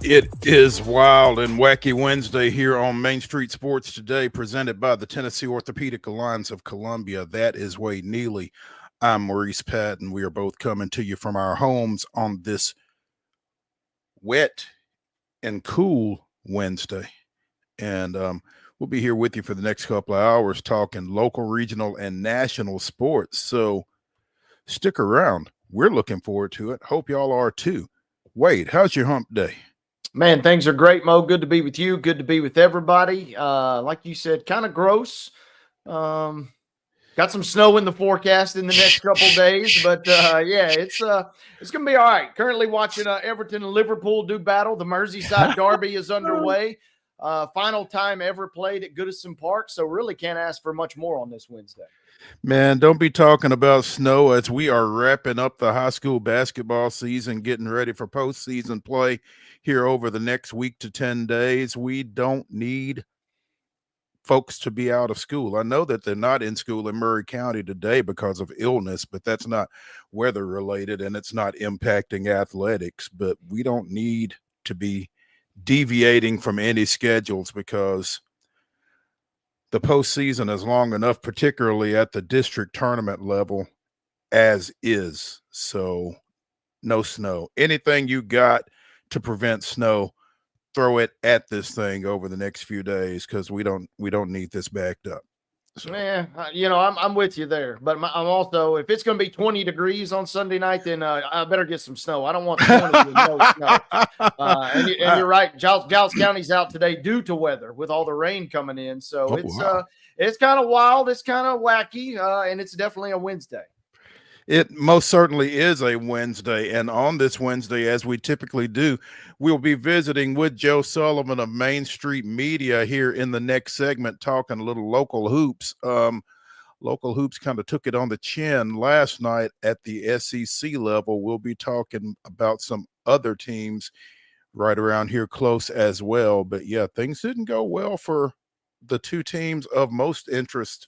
It is Wild and Wacky Wednesday here on Main Street Sports Today, presented by the Tennessee Orthopedic Alliance of Columbia. That is Wade Neely. I'm Maurice Patton. We are both coming to you from our homes on this wet and cool Wednesday. And we'll be here with you for the next couple of hours talking local, regional, and national sports. So stick around. We're looking forward to it. Hope y'all are too. Wade, how's your hump day? Man, things are great, Mo. Good to be with you. Good to be with everybody. Like you said, kind of gross. Got some snow in the forecast in the next couple days, but yeah, it's gonna be all right. Currently watching Everton and Liverpool do battle. The Merseyside Derby is underway. Final time ever played at Goodison Park, so really can't ask for much more on this Wednesday. Man, don't be talking about snow as we are wrapping up the high school basketball season, getting ready for postseason play here over the next week to 10 days. We don't need folks to be out of school. I know that they're not in school in Murray County today because of illness, but that's not weather related and it's not impacting athletics. But we don't need to be deviating from any schedules because the postseason is long enough, particularly at the district tournament level, as is. So no snow. Anything you got to prevent snow, throw it at this thing over the next few days because we don't need this backed up. So. Yeah, I'm with you there, but I'm also, if it's going to be 20 degrees on Sunday night, then I better get some snow. I don't want 20 with no snow. And you're right. Giles County's out today due to weather with all the rain coming in. So it's kind of wild. It's kind of wacky, and it's definitely a Wednesday. It most certainly is a Wednesday, and on this Wednesday, as we typically do, we'll be visiting with Joe Sullivan of Main Street Media here in the next segment, talking a little local hoops. Local hoops kind of took it on the chin last night at the SEC level. We'll be talking about some other teams right around here close as well. But, yeah, things didn't go well for the two teams of most interest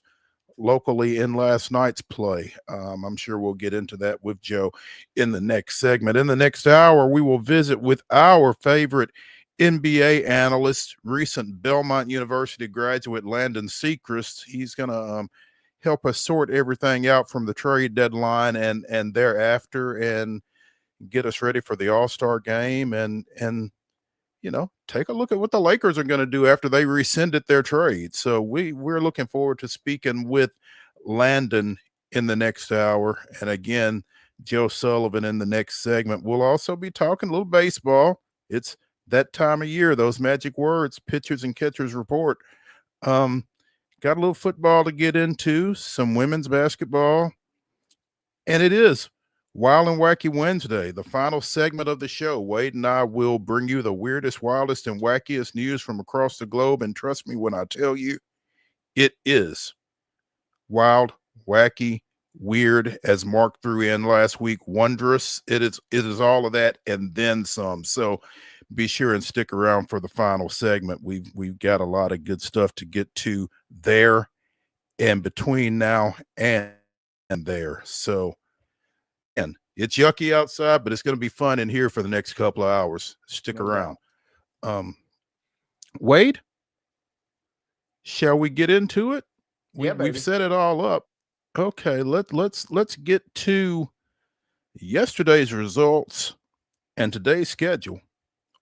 locally in last night's play. I'm sure we'll get into that with Joe in the next segment. In the next hour, we will visit with our favorite NBA analyst, recent Belmont University graduate Landon SECREST. He's going to help us sort everything out from the trade deadline and thereafter and get us ready for the All-Star game and take a look at what the Lakers are going to do after they rescinded their trade. So we're looking forward to speaking with Landon in the next hour. And again, Joe Sullivan in the next segment. We'll also be talking a little baseball. It's that time of year, those magic words, pitchers and catchers report. Got a little football to get into, some women's basketball. And it is Wild and Wacky Wednesday, the final segment of the show. Wade and I will bring you the weirdest, wildest, and wackiest news from across the globe. And trust me when I tell you, it is wild, wacky, weird, as Mark threw in last week, wondrous. It is all of that and then some. So be sure and stick around for the final segment. We've got a lot of good stuff to get to there and between now and there. So, and it's yucky outside, but it's going to be fun in here for the next couple of hours. Stick around. Wade, shall we get into it? We've set it all up. Okay, let's get to yesterday's results and today's schedule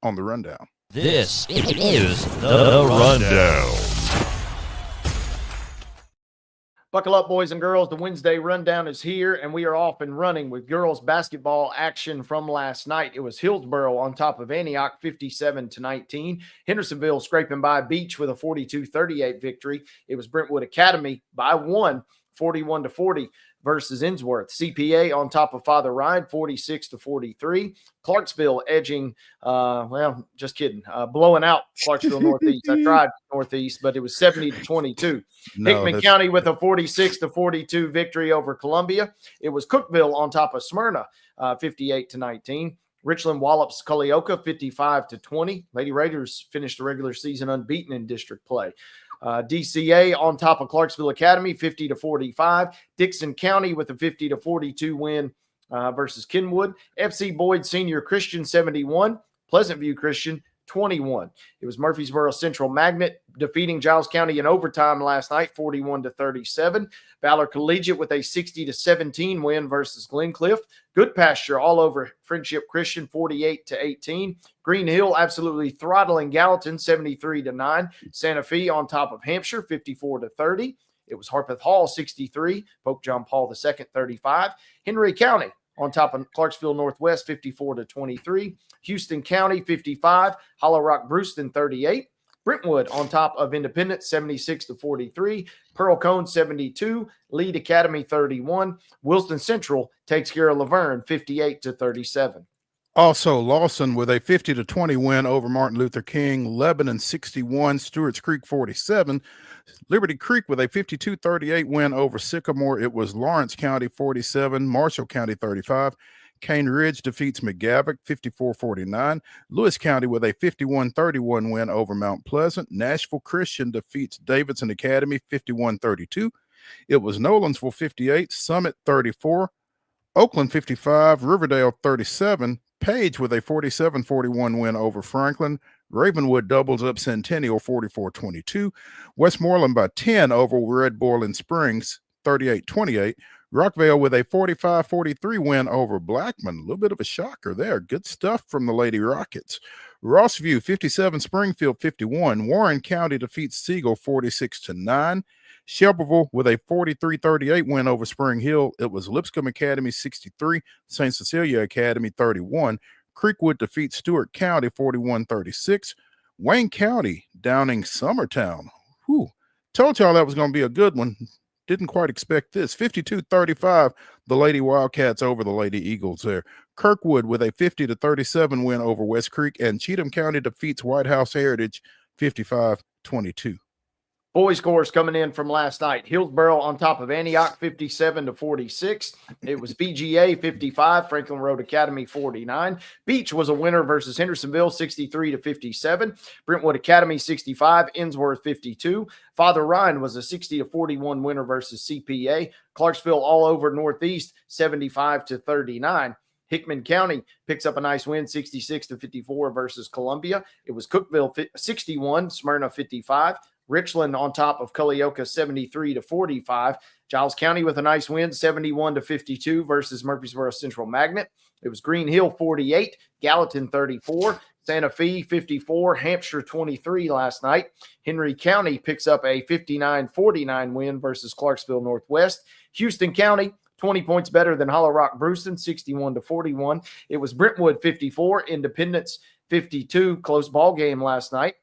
on the rundown. This is the rundown. Buckle up, boys and girls. The Wednesday rundown is here, and we are off and running with girls basketball action from last night. It was Hillsboro on top of Antioch, 57-19. Hendersonville scraping by Beach with a 42-38 victory. It was Brentwood Academy by 1, 41-40 versus Innsworth. CPA on top of Father Ryan, 46-43. Clarksville edging, just kidding, blowing out Clarksville Northeast. I tried Northeast, but it was 70-22. Hickman County with a 46-42 victory over Columbia. It was Cookeville on top of Smyrna, 58-19. Richland Wallops Culleoka, 55-20. Lady Raiders finished the regular season unbeaten in district play. DCA on top of Clarksville Academy, 50-45. Dixon County with a 50-42 win versus Kenwood. FC Boyd Senior Christian, 71. Pleasant View Christian 21. It was Murfreesboro Central Magnet defeating Giles County in overtime last night, 41-37. Valor Collegiate with a 60-17 win versus Glencliff. Good Pasture all over Friendship Christian, 48-18. Green Hill absolutely throttling Gallatin, 73-9. Santa Fe on top of Hampshire, 54-30. It was Harpeth Hall, 63. Pope John Paul II, 35. Henry County on top of Clarksville Northwest, 54-23. Houston County, 55. Hollow Rock Brewston, 38. Brentwood on top of Independence, 76-43. Pearl Cone, 72. Lead Academy, 31. Wilson Central takes care of Laverne, 58-37. Also, Lawson with a 50-20 win over Martin Luther King. Lebanon 61, Stewart's Creek 47. Liberty Creek with a 52-38 win over Sycamore. It was Lawrence County 47, Marshall County 35. Cane Ridge defeats McGavock 54-49. Lewis County with a 51-31 win over Mount Pleasant. Nashville Christian defeats Davidson Academy 51-32. It was Nolansville 58, Summit 34, Oakland 55, Riverdale 37. Page with a 47-41 win over Franklin. Ravenwood doubles up Centennial 44-22. Westmoreland by 10 over Red Boiling Springs 38-28. Rockvale with a 45-43 win over Blackman. A little bit of a shocker there. Good stuff from the Lady Rockets. Rossview 57, Springfield 51. Warren County defeats Siegel 46-9. Shelbyville with a 43-38 win over Spring Hill. It was Lipscomb Academy 63, St. Cecilia Academy 31. Creekwood defeats Stewart County 41-36. Wayne County downing Summertown. Whew. Told y'all that was going to be a good one. Didn't quite expect this. 52-35, the Lady Wildcats over the Lady Eagles there. Kirkwood with a 50-37 win over West Creek, and Cheatham County defeats White House Heritage 55-22. Boys scores coming in from last night. Hillsboro on top of Antioch, 57-46. It was BGA 55, Franklin Road Academy 49. Beach was a winner versus Hendersonville, 63-57. Brentwood Academy 65, Ensworth 52. Father Ryan was a 60-41 winner versus CPA. Clarksville all over Northeast, 75-39. Hickman County picks up a nice win, 66-54 versus Columbia. It was Cookville 61, Smyrna 55. Richland on top of Culleoka 73-45. Giles County with a nice win, 71-52 versus Murfreesboro Central Magnet. It was Green Hill 48, Gallatin 34, Santa Fe 54, Hampshire 23 last night. Henry County picks up a 59-49 win versus Clarksville Northwest. Houston County 20 points better than Hollow Rock Brewston, 61-41. It was Brentwood 54, Independence 52. Close ball game last night.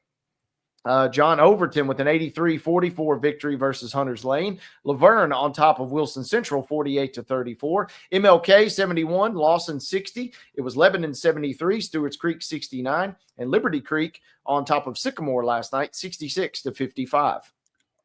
John Overton with an 83-44 victory versus Hunters Lane. Laverne on top of Wilson Central 48-34. MLK 71, Lawson 60. It was Lebanon 73, Stewart's Creek 69, and Liberty Creek on top of Sycamore last night 66-55.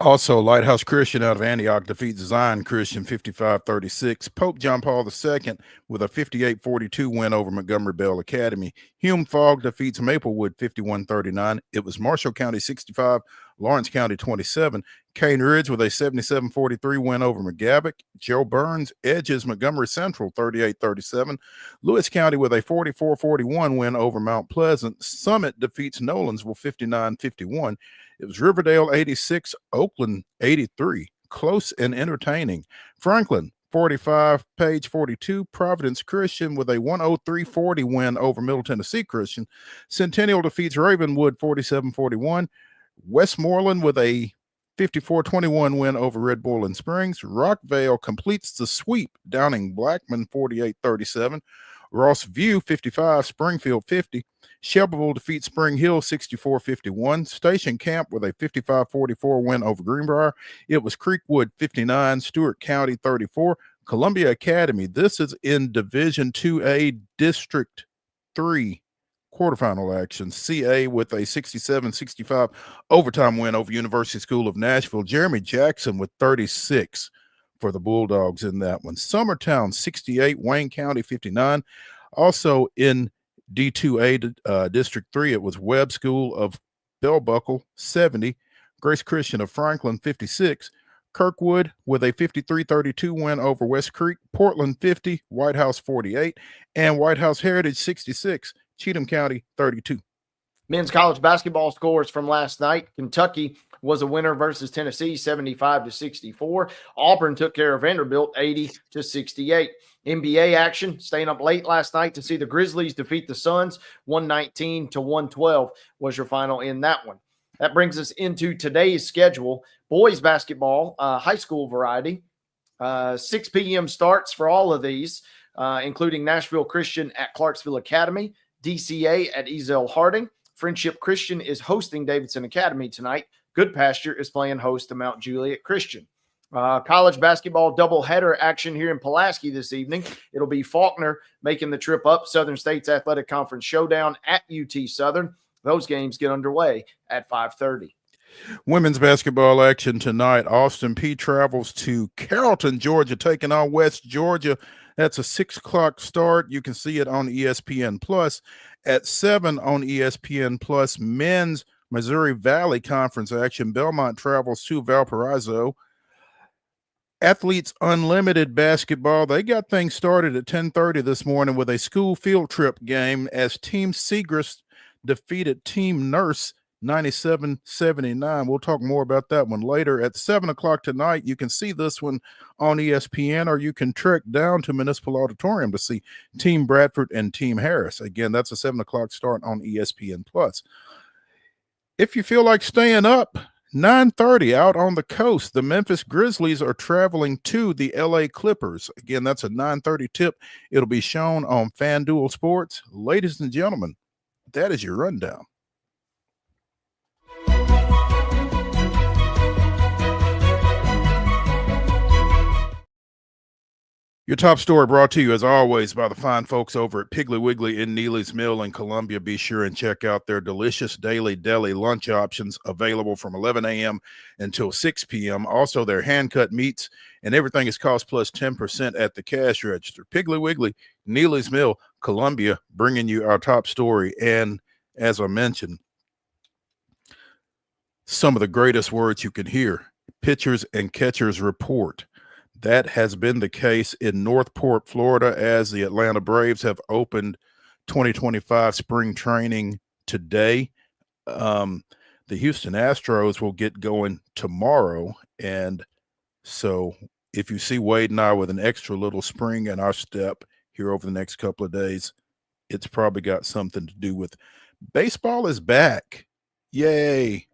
Also, Lighthouse Christian out of Antioch defeats Zion Christian 55-36. Pope John Paul II with a 58-42 win over Montgomery Bell Academy. Hume Fogg defeats Maplewood 51-39. It was Marshall County 65, Lawrence County 27. Cane Ridge with a 77-43 win over McGavock. Joe Burns edges Montgomery Central 38-37. Lewis County with a 44-41 win over Mount Pleasant. Summit defeats Nolansville 59-51. It was Riverdale 86, Oakland 83. Close and entertaining. Franklin 45, Page 42. Providence Christian with a 103-40 win over Middle Tennessee Christian. Centennial defeats Ravenwood 47-41. Westmoreland with a 54-21 win over Red Boiling Springs. Rockvale completes the sweep, downing Blackman 48-37. Ross View 55, Springfield 50. Shelbyville defeats Spring Hill 64-51. Station Camp with a 55-44 win over Greenbrier. It was Creekwood 59, Stewart County 34. Columbia Academy, this is in Division 2A District 3 quarterfinal action. CA with a 67-65 overtime win over University School of Nashville. Jeremy Jackson with 36 for the Bulldogs in that one. Summertown 68, Wayne County 59. Also in D2A District 3, it was Webb School of Bell Buckle 70, Grace Christian of Franklin 56, Kirkwood with a 53-32 win over West Creek, Portland 50, White House 48, and White House Heritage 66. Cheatham County 32. Men's college basketball scores from last night. Kentucky was a winner versus Tennessee, 75-64. Auburn took care of Vanderbilt, 80-68. NBA action, staying up late last night to see the Grizzlies defeat the Suns, 119-112 was your final in that one. That brings us into today's schedule. Boys basketball, high school variety. 6 p.m. starts for all of these, including Nashville Christian at Clarksville Academy, DCA at Ezell Harding. Friendship Christian is hosting Davidson Academy tonight. Good Pasture is playing host to Mount Juliet Christian. College basketball doubleheader action here in Pulaski this evening. It'll be Faulkner making the trip up. Southern States Athletic Conference showdown at UT Southern. Those games get underway at 5:30. Women's basketball action tonight. Austin P travels to Carrollton, Georgia, taking on West Georgia. That's a 6 o'clock start. You can see it on ESPN Plus. At 7 on ESPN Plus, men's Missouri Valley Conference action. Belmont travels to Valparaiso. Athletes Unlimited basketball, they got things started at 10:30 this morning with a school field trip game as Team SECREST defeated Team Nurse 97-79. We'll talk more about that one later. At 7 o'clock tonight, you can see this one on ESPN, or you can trek down to Municipal Auditorium to see Team Bradford and Team Harris. Again, that's a 7 o'clock start on ESPN Plus. If you feel like staying up, 9:30 out on the coast, the Memphis Grizzlies are traveling to the LA Clippers. Again, that's a 9:30 tip. It'll be shown on FanDuel Sports. Ladies and gentlemen, that is your rundown. Your top story brought to you, as always, by the fine folks over at Piggly Wiggly in Neely's Mill in Columbia. Be sure and check out their delicious daily deli lunch options available from 11 a.m. until 6 p.m. Also, their hand-cut meats, and everything is cost plus 10% at the cash register. Piggly Wiggly, Neely's Mill, Columbia, bringing you our top story. And as I mentioned, some of the greatest words you can hear, pitchers and catchers report. That has been the case in Northport, Florida, as the Atlanta Braves have opened 2025 spring training today. The Houston Astros will get going tomorrow. And so if you see Wade and I with an extra little spring in our step here over the next couple of days, it's probably got something to do with baseball is back. Yay.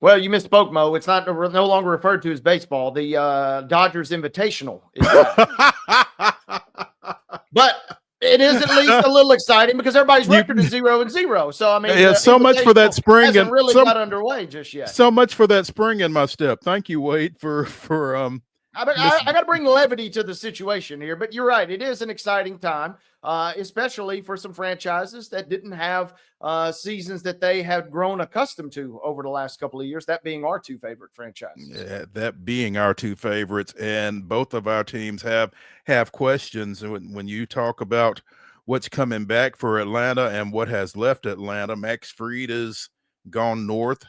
Well, you misspoke, Mo. It's not no longer referred to as baseball. The Dodgers Invitational is back. But it is at least a little exciting because everybody's record is 0-0. So I mean, yeah, so much for that spring hasn't really got underway just yet. So much for that spring in my step. Thank you, Wade, for I got to bring levity to the situation here, but you're right. It is an exciting time, especially for some franchises that didn't have seasons that they had grown accustomed to over the last couple of years, that being our two favorite franchises. Yeah, that being our two favorites, and both of our teams have questions. And when you talk about what's coming back for Atlanta and what has left Atlanta, Max Fried is gone north.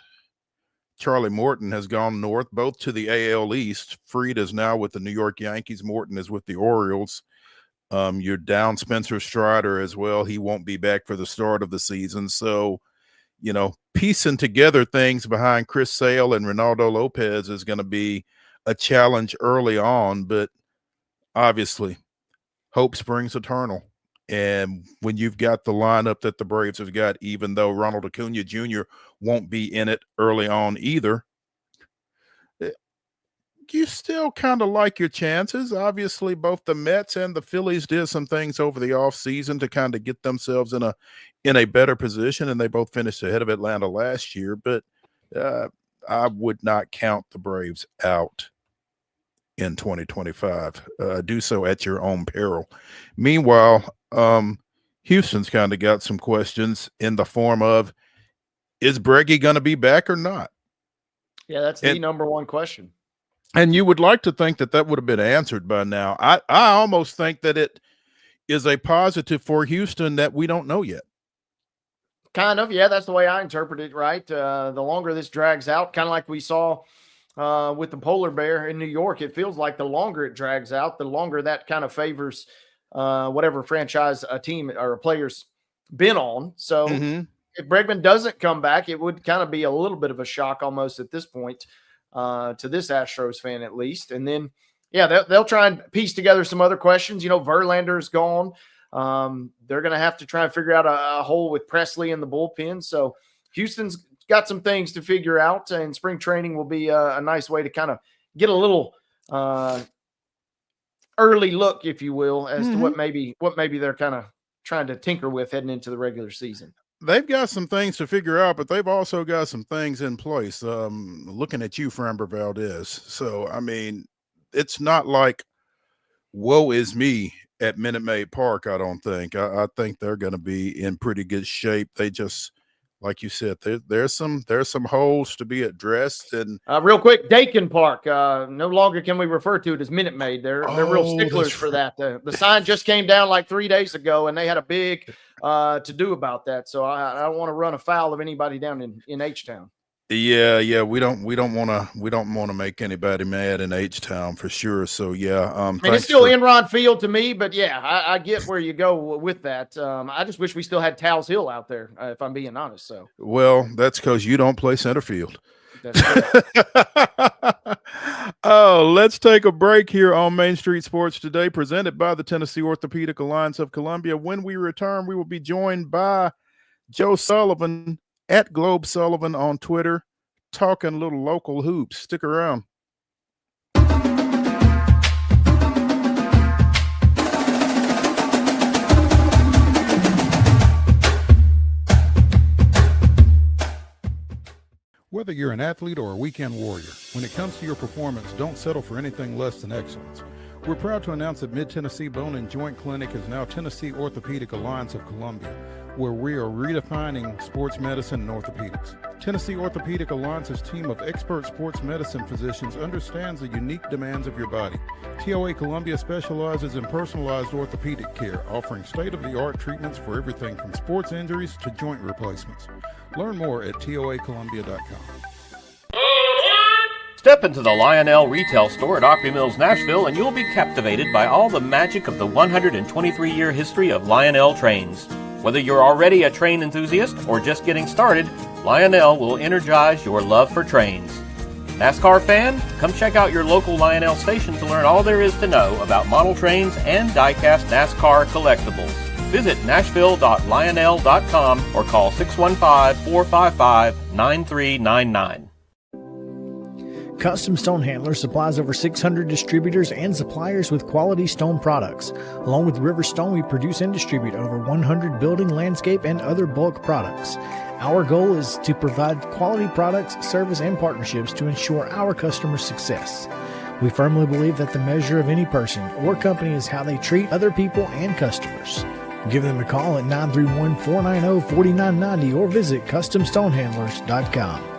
Charlie Morton has gone north, both to the AL East. Fried is now with the New York Yankees. Morton is with the Orioles. You're down Spencer Strider as well. He won't be back for the start of the season. So, you know, piecing together things behind Chris Sale and Ronaldo Lopez is going to be a challenge early on, but obviously hope springs eternal. And when you've got the lineup that the Braves have got, even though Ronald Acuna Jr. won't be in it early on either, you still kind of like your chances. Obviously, both the Mets and the Phillies did some things over the offseason to kind of get themselves in a better position, and they both finished ahead of Atlanta last year. But I would not count the Braves out in 2025. Do so at your own peril. Meanwhile, Houston's kind of got some questions in the form of, is Breggy going to be back or not? Yeah, that's the number one question. And you would like to think that would have been answered by now. I almost think that it is a positive for Houston that we don't know yet. Kind of, yeah, that's the way I interpret it, right? The longer this drags out, kind of like we saw with the polar bear in New York, it feels like the longer it drags out, the longer that kind of favors whatever franchise a team or a player's been on. So if Bregman doesn't come back, it would kind of be a little bit of a shock almost at this point to this Astros fan at least. And then, yeah, they'll try and piece together some other questions. You know, Verlander's gone. They're going to have to try and figure out a hole with Presley in the bullpen. So Houston's got some things to figure out, and spring training will be a nice way to kind of get a little early look, if you will, as to what maybe they're kind of trying to tinker with heading into the regular season. They've got some things to figure out, but they've also got some things in place. Looking at you, Framber Valdez. So, I mean, it's not like woe is me at Minute Maid Park, I don't think. I think they're going to be in pretty good shape. They just, like you said, there's some holes to be addressed. And real quick, Dakin Park. No longer can we refer to it as Minute Maid. They're real sticklers for that. The sign just came down like 3 days ago, and they had a big to do about that. So I don't want to run afoul of anybody down in H-Town. Yeah, we don't want to make anybody mad in H-Town for sure. So yeah, I mean, it's still Enron Field to me, but yeah, I get where you go with that. I just wish we still had Towles Hill out there, if I'm being honest. So well, that's because you don't play center field. That's right. Oh, let's take a break here on Main Street Sports Today, presented by the Tennessee Orthopedic Alliance of Columbia. When we return, we will be joined by Joe Sullivan at Globe Sullivan on Twitter, talking a little local hoops. Stick around. Whether you're an athlete or a weekend warrior, when it comes to your performance, don't settle for anything less than excellence. We're proud to announce that Mid-Tennessee Bone and Joint Clinic is now Tennessee Orthopedic Alliance of Columbia, where we are redefining sports medicine and orthopedics. Tennessee Orthopedic Alliance's team of expert sports medicine physicians understands the unique demands of your body. TOA Columbia specializes in personalized orthopedic care, offering state-of-the-art treatments for everything from sports injuries to joint replacements. Learn more at toacolumbia.com. Step into the Lionel retail store at Opry Mills, Nashville, and you'll be captivated by all the magic of the 123-year history of Lionel trains. Whether you're already a train enthusiast or just getting started, Lionel will energize your love for trains. NASCAR fan? Come check out your local Lionel station to learn all there is to know about model trains and die-cast NASCAR collectibles. Visit nashville.lionel.com or call 615-455-9399. Custom Stone Handler supplies over 600 distributors and suppliers with quality stone products. Along with River Stone, we produce and distribute over 100 building, landscape, and other bulk products. Our goal is to provide quality products, service, and partnerships to ensure our customers' success. We firmly believe that the measure of any person or company is how they treat other people and customers. Give them a call at 931-490-4990 or visit CustomStonehandlers.com.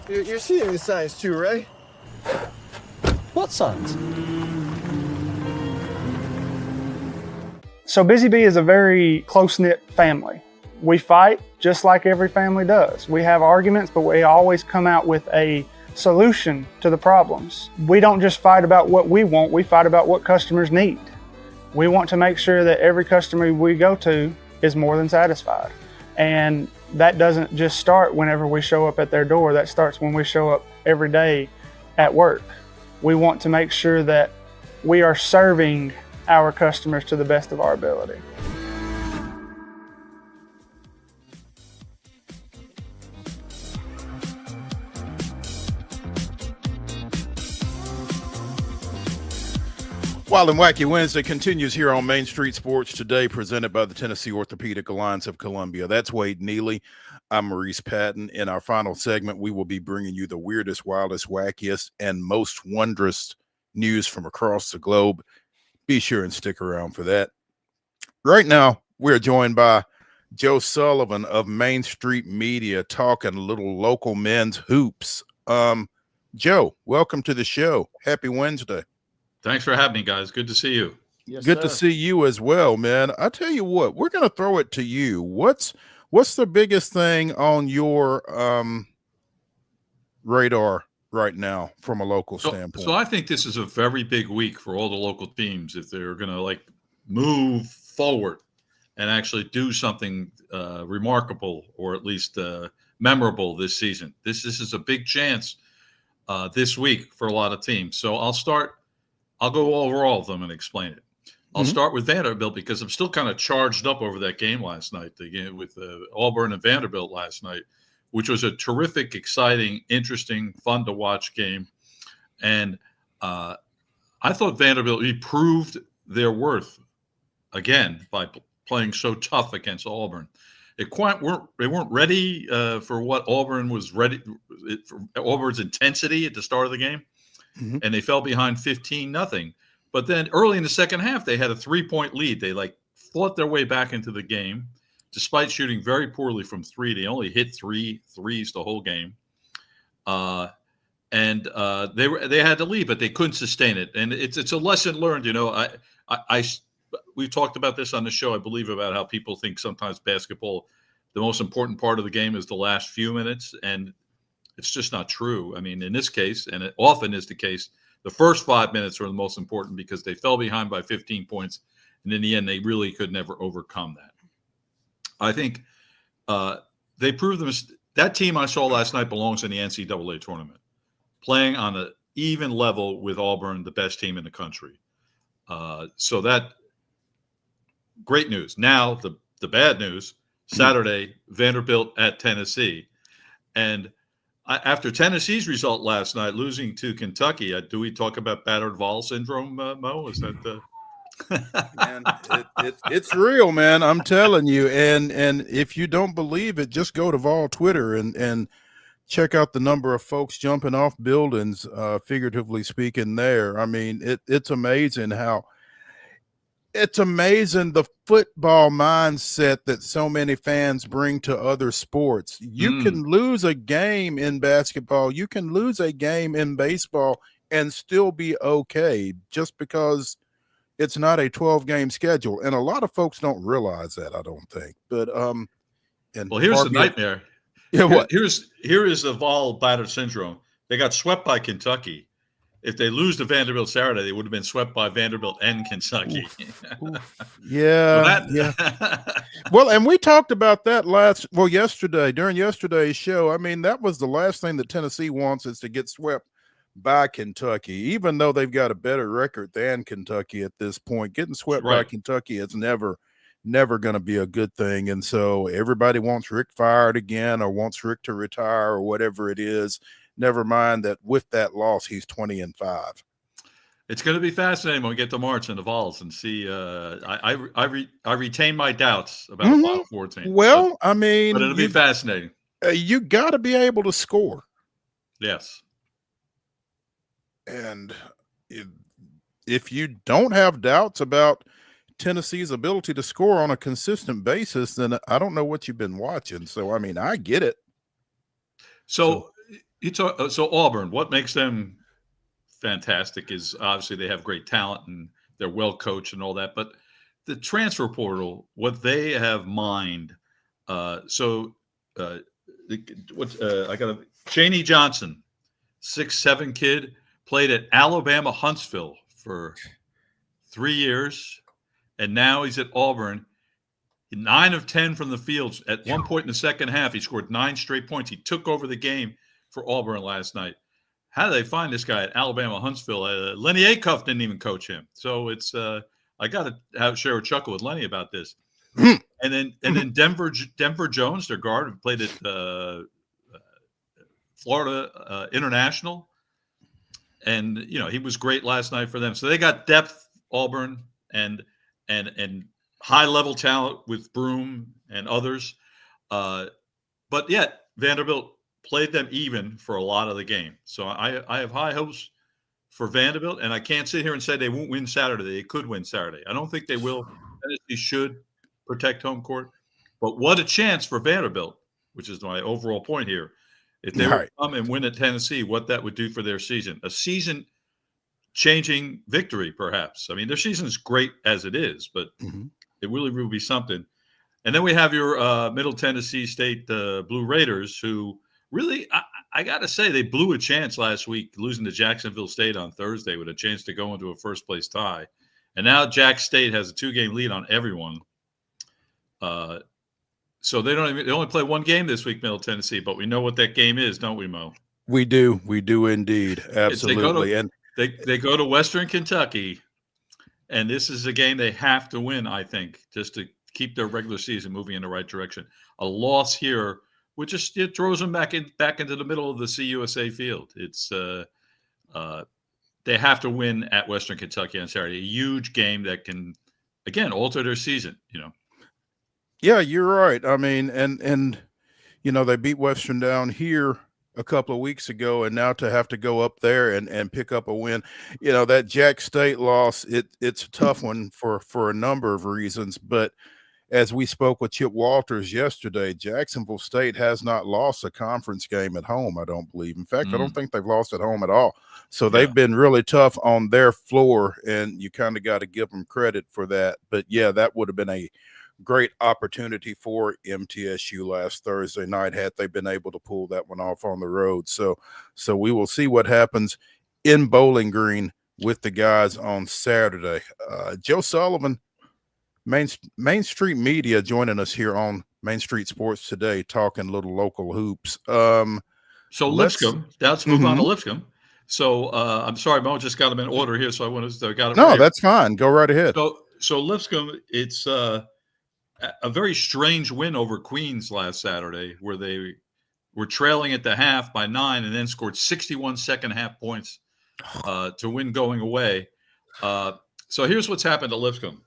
You're seeing the signs too, right? What signs? So Busy Bee is a very close-knit family. We fight just like every family does. We have arguments, but we always come out with a solution to the problems. We don't just fight about what we want, we fight about what customers need. We want to make sure that every customer we go to is more than satisfied. And that doesn't just start whenever we show up at their door, that starts when we show up every day at work. We want to make sure that we are serving our customers to the best of our ability. Wild and Wacky Wednesday continues here on Main Street Sports Today, presented by the Tennessee Orthopedic Alliance of Columbia. That's Wade Neely. I'm Maurice Patton. In our final segment, we will be bringing you the weirdest, wildest, wackiest, and most wondrous news from across the globe. Be sure and stick around for that. Right now, we're joined by Joe Sullivan of Main Street Media, talking a little local men's hoops. Joe, welcome to the show. Happy Wednesday. Thanks for having me, guys. Good to see you. Yes, Good sir. to see you as well, man. I tell you what, we're going to throw it to you. What's the biggest thing on your radar right now from a local standpoint? So I think this is a very big week for all the local teams if they're going to move forward and actually do something remarkable or at least memorable this season. This is a big chance this week for a lot of teams. So I'll go over all of them and explain it. I'll start with Vanderbilt because I'm still kind of charged up over that game last night, the game with Auburn and Vanderbilt last night, which was a terrific, exciting, interesting, fun to watch game. And I thought Vanderbilt proved their worth again by playing so tough against Auburn. They weren't ready for what Auburn was ready for Auburn's intensity at the start of the game, and they fell behind 15-0. But then early in the second half, they had a 3-point lead. They fought their way back into the game, despite shooting very poorly from three. They only hit 3 threes the whole game, and they had to lead, but they couldn't sustain it. And it's a lesson learned. We've talked about this on the show, I believe, about how people think sometimes basketball, the most important part of the game is the last few minutes, and it's just not true. I mean, in this case, and it often is the case, the first 5 minutes are the most important because they fell behind by 15 points, and in the end, they really could never overcome that. I think they proved that team I saw last night belongs in the NCAA tournament, playing on an even level with Auburn, the best team in the country. So that great news. Now the bad news: Saturday, Vanderbilt at Tennessee, and after Tennessee's result last night, losing to Kentucky, do we talk about battered Vol syndrome, Mo? Is that the Man, it's real, man. I'm telling you. And if you don't believe it, just go to Vol Twitter and check out the number of folks jumping off buildings, figuratively speaking. There, I mean, it's amazing the football mindset that so many fans bring to other sports. You can lose a game in basketball, you can lose a game in baseball, and still be okay just because it's not a 12-game schedule. And a lot of folks don't realize that, I don't think. But here's the nightmare. Yeah, what? Here is the Vol battered syndrome. They got swept by Kentucky. If they lose to Vanderbilt Saturday, they would have been swept by Vanderbilt and Kentucky. Oof. Yeah. Well, and we talked about that yesterday, during yesterday's show. I mean, that was the last thing that Tennessee wants, is to get swept by Kentucky, even though they've got a better record than Kentucky at this point. Getting swept by Kentucky is never going to be a good thing. And so everybody wants Rick fired again, or wants Rick to retire, or whatever it is. Never mind that with that loss, he's 20-5. It's going to be fascinating when we get to March in the Vols and see. I retain my doubts about the Final Four team. Well, but it'll be fascinating. You got to be able to score. Yes. And if you don't have doubts about Tennessee's ability to score on a consistent basis, then I don't know what you've been watching. So, I mean, I get it. So Auburn, what makes them fantastic is obviously they have great talent and they're well coached and all that. But the transfer portal, what they have mined. I got Chaney Johnson, 6'7" kid, played at Alabama Huntsville for 3 years, and now he's at Auburn. 9 of 10 from the field. At one point in the second half, he scored 9 straight points. He took over the game for Auburn last night. How do they find this guy at Alabama Huntsville? Lenny Acuff didn't even coach him. So it's I got to share a chuckle with Lenny about this. And then Denver Jones, their guard, who played at Florida International, and he was great last night for them. So they got depth, Auburn, and high level talent with Broom and others. But yet Vanderbilt played them even for a lot of the game. So I have high hopes for Vanderbilt, and I can't sit here and say they won't win Saturday. They could win Saturday. I don't think they will. Tennessee should protect home court, But what a chance for Vanderbilt, which is my overall point here. If they were to come and win at Tennessee, what that would do for their season. A season-changing victory, perhaps. I mean, their season is great as it is, but it really will be something. And then we have your Middle Tennessee State Blue Raiders, who really, I got to say, they blew a chance last week, losing to Jacksonville State on Thursday with a chance to go into a first-place tie. And now Jack State has a 2-game lead on everyone. So they only play one game this week, Middle Tennessee, but we know what that game is, don't we, Mo? We do indeed. Absolutely. They go to Western Kentucky, and this is a game they have to win, I think, just to keep their regular season moving in the right direction. A loss here would just throws them back into the middle of the CUSA field. It's they have to win at Western Kentucky on Saturday. A huge game that can, again, alter their season, Yeah, you're right. I mean, and they beat Western down here a couple of weeks ago, and now to have to go up there and pick up a win, that Jack State loss, it's a tough one for a number of reasons. But as we spoke with Chip Walters yesterday, Jacksonville State has not lost a conference game at home, I don't believe. In fact, I don't think they've lost at home at all. So they've been really tough on their floor, and you kind of got to give them credit for that. But yeah, that would have been a great opportunity for MTSU last Thursday night had they been able to pull that one off on the road. So we will see what happens in Bowling Green with the guys on Saturday. Joe Sullivan, Main Street Media, joining us here on Main Street Sports today, talking little local hoops. So Lipscomb, let's move on to Lipscomb. So I'm sorry, Mo, just got them in order here, so I wanted to got it. No, that's fine. Go right ahead. So Lipscomb, it's a very strange win over Queens last Saturday, where they were trailing at the half by 9 and then scored 61 second-half points to win going away. So here's what's happened to Lipscomb.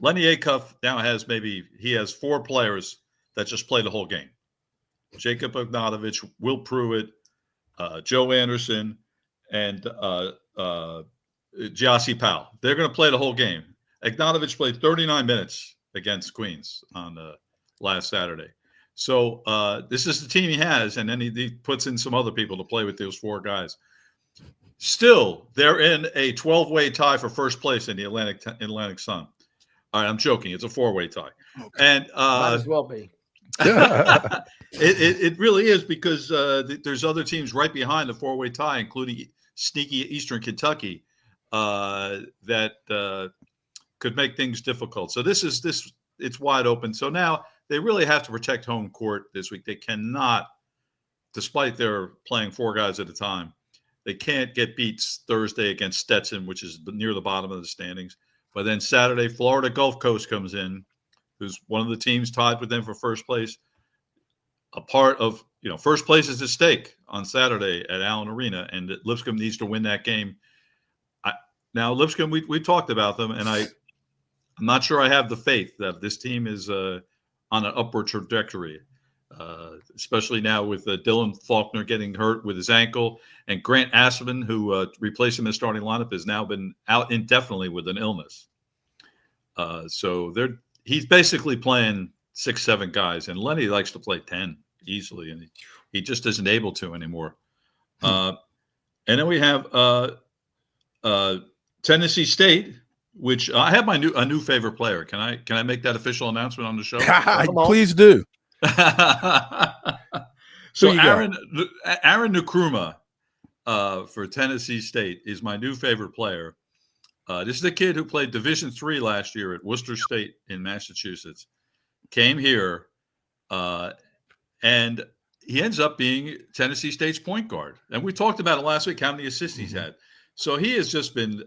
Lenny Acuff now has 4 players that just play the whole game. Jacob Ignatovich, Will Pruitt, Joe Anderson, and Giassi Powell. They're going to play the whole game. Ignatovich played 39 minutes against Queens on last Saturday. So this is the team he has, and then he puts in some other people to play with those 4 guys. Still, they're in a 12-way tie for first place in the Atlantic Sun. All right, I'm joking. It's a 4-way tie. Okay. And might as well be. It really is, because there's other teams right behind the 4-way tie, including sneaky Eastern Kentucky, that could make things difficult. So it's wide open. So now they really have to protect home court this week. They cannot, despite their playing 4 guys at a time, they can't get beat Thursday against Stetson, which is near the bottom of the standings. But then Saturday, Florida Gulf Coast comes in, who's one of the teams tied with them for first place. A part of, first place is at stake on Saturday at Allen Arena, and Lipscomb needs to win that game. Now, Lipscomb, we talked about them, and I'm not sure I have the faith that this team is on an upward trajectory, especially now with Dylan Faulkner getting hurt with his ankle, and Grant Asselman, who replaced him in the starting lineup, has now been out indefinitely with an illness. So he's basically playing 6-7 guys, and Lenny likes to play 10 easily, and he just isn't able to anymore. And then we have Tennessee State, which I have a new favorite player. Can I make that official announcement on the show? Please do. So Aaron Nkrumah for Tennessee State is my new favorite player. This is the kid who played Division III last year at Worcester State in Massachusetts. Came here, and he ends up being Tennessee State's point guard. And we talked about it last week, how many assists he's had. So he has just been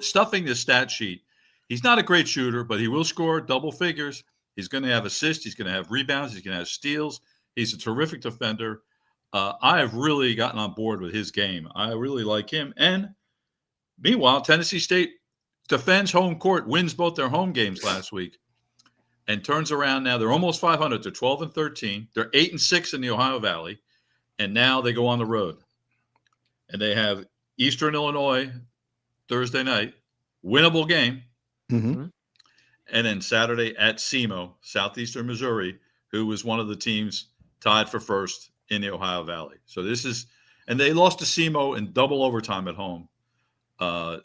stuffing the stat sheet. He's not a great shooter, but he will score double figures. He's going to have assists. He's going to have rebounds. He's going to have steals. He's a terrific defender. I have really gotten on board with his game. I really like him. And meanwhile, Tennessee State defends home court, wins both their home games last week, and turns around now. They're almost 500. They're 12-13. They're 8-6 in the Ohio Valley, and now they go on the road. And they have Eastern Illinois Thursday night, winnable game. Mm-hmm. and then Saturday at SEMO, Southeastern Missouri, who was one of the teams tied for first in the Ohio Valley. So and they lost to SEMO in double overtime at home.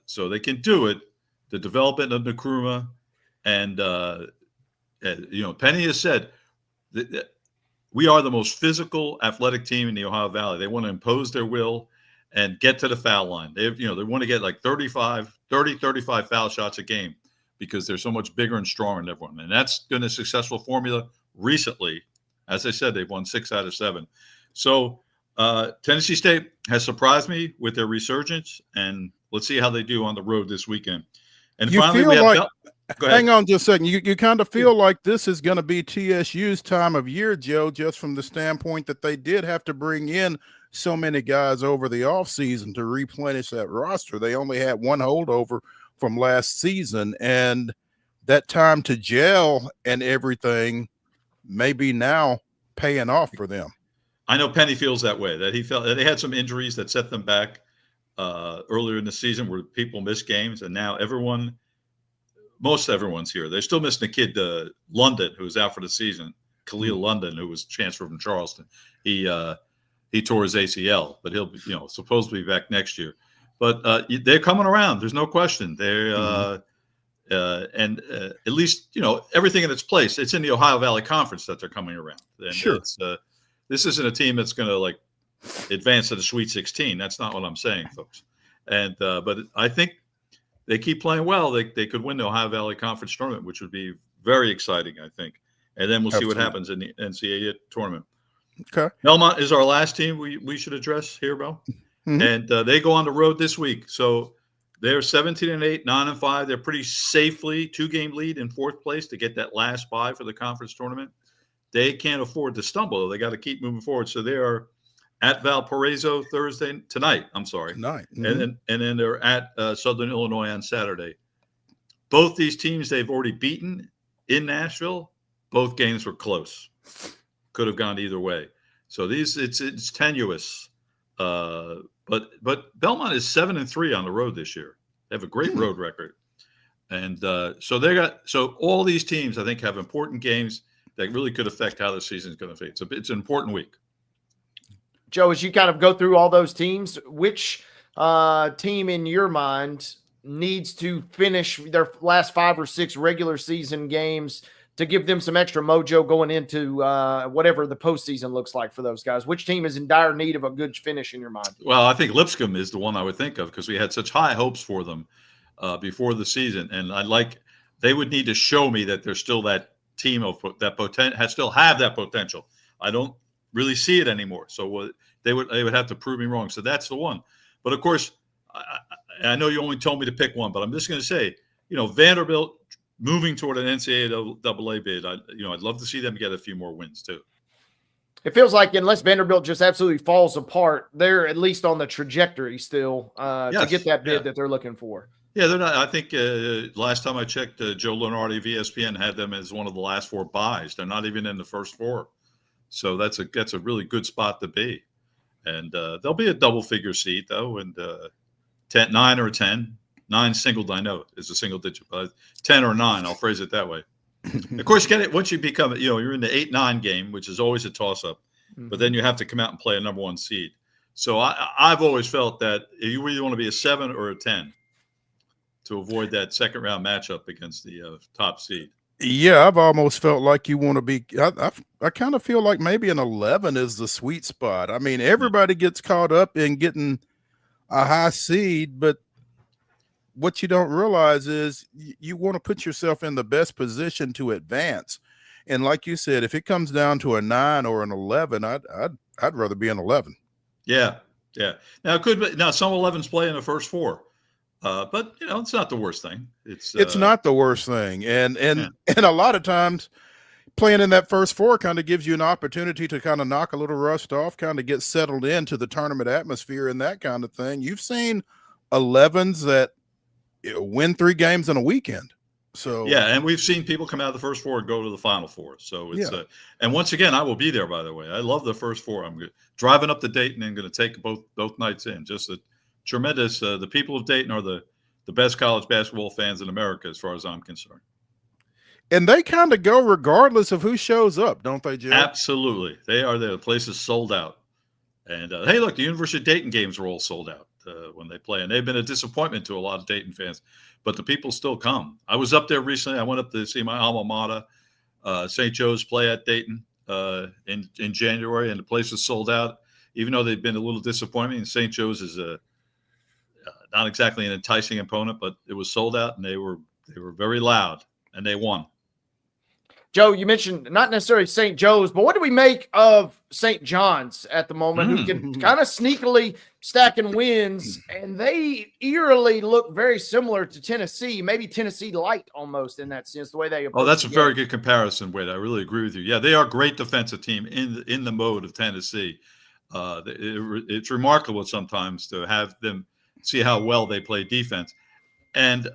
So they can do it. The development of Nkrumah and, Penny has said that we are the most physical, athletic team in the Ohio Valley. They want to impose their will and get to the foul line. They want to get like 35 foul shots a game because they're so much bigger and stronger than everyone. And that's been a successful formula recently. As I said, they've won 6 out of 7. So Tennessee State has surprised me with their resurgence, and let's see how they do on the road this weekend. And You finally, feel we have like, go ahead. hang on just a second. You kind of feel like this is going to be TSU's time of year, Joe, just from the standpoint that they did have to bring in so many guys over the offseason to replenish that roster. They only had one holdover from last season, and that time to gel and everything may be now paying off for them. I know Penny feels that way, that he felt that they had some injuries that set them back earlier in the season where people missed games, and now most everyone's here. They're still missing a kid, London, who was out for the season, Khalil London, who was transferred from Charleston. He tore his ACL, but he'll supposed to be back next year. But they're coming around. There's no question. They're at least everything in its place. It's in the Ohio Valley Conference that they're coming around. And sure. This isn't a team that's going to advance to the Sweet 16. That's not what I'm saying, folks. And but I think they keep playing well. They could win the Ohio Valley Conference tournament, which would be very exciting, I think. And then we'll see what happens in the NCAA tournament. Okay. Belmont is our last team we should address here, Bill. Mm-hmm. And they go on the road this week. So they're 17-8, 9-5. They're pretty safely 2-game lead in 4th place to get that last bye for the conference tournament. They can't afford to stumble. They got to keep moving forward. So they are at Valparaiso tonight. I'm sorry. Tonight. Mm-hmm. And then they're at Southern Illinois on Saturday. Both these teams they've already beaten in Nashville. Both games were close. Could have gone either way. So it's tenuous. But Belmont is 7-3 on the road this year. They have a great road record. And so all these teams I think have important games that really could affect how the season is going to fade. So it's an important week. Joe, as you kind of go through all those teams, which team in your mind needs to finish their last 5 or 6 regular season games to give them some extra mojo going into whatever the postseason looks like for those guys? Which team is in dire need of a good finish in your mind? Well, I think Lipscomb is the one I would think of because we had such high hopes for them before the season. And they would need to show me that they're still that team of that still have that potential. I don't really see it anymore. So they would have to prove me wrong. So that's the one. But of course, I know you only told me to pick one, but I'm just going to say, Vanderbilt moving toward an NCAA bid. I'd love to see them get a few more wins too. It feels like unless Vanderbilt just absolutely falls apart, they're at least on the trajectory still to get that bid that they're looking for. Yeah, they're not. I think last time I checked, Joe Lunardi of ESPN had them as one of the last 4 buys. They're not even in the first 4, so that's a really good spot to be. And they'll be a double-figure seed though, and 9 or 10. 9 single, I know is a single digit, but 10 or 9, I'll phrase it that way. Of course, once you become, you're in the 8-9 game, which is always a toss-up, but then you have to come out and play a number 1 seed. So I've always felt that if you really want to be a 7 or a 10. To avoid that second round matchup against the top seed. Yeah, I've almost felt like you want to be. I kind of feel like maybe an 11 is the sweet spot. I mean, everybody gets caught up in getting a high seed, but what you don't realize is you want to put yourself in the best position to advance. And like you said, if it comes down to a 9 or an 11, I'd rather be an 11. Yeah. Now some 11s play in the first 4. But it's not the worst thing. It's not the worst thing, and a lot of times playing in that first 4 kind of gives you an opportunity to kind of knock a little rust off, kind of get settled into the tournament atmosphere and that kind of thing. You've seen 11s that win 3 games in a weekend. So yeah, and we've seen people come out of the first 4 and go to the final 4. So it's and once again, I will be there. By the way, I love the first 4. I'm driving up to Dayton and going to take both nights in. Just a tremendous. The people of Dayton are the best college basketball fans in America, as far as I'm concerned. And they kind of go regardless of who shows up, don't they, Joe? Absolutely. They are there. The place is sold out. And hey, look, the University of Dayton games were all sold out when they play. And they've been a disappointment to a lot of Dayton fans. But the people still come. I was up there recently. I went up to see my alma mater, St. Joe's, play at Dayton in January. And the place was sold out. Even though they've been a little disappointing. St. Joe's is not exactly an enticing opponent, but it was sold out. And they were very loud. And they won. Joe, you mentioned not necessarily St. Joe's, but what do we make of St. John's at the moment, who can kind of sneakily stacking wins, and they eerily look very similar to Tennessee, maybe Tennessee light almost in that sense, the way they approach. Oh, that's a very good comparison, Wade. I really agree with you. Yeah, they are a great defensive team in the mode of Tennessee. It's remarkable sometimes to have them see how well they play defense. And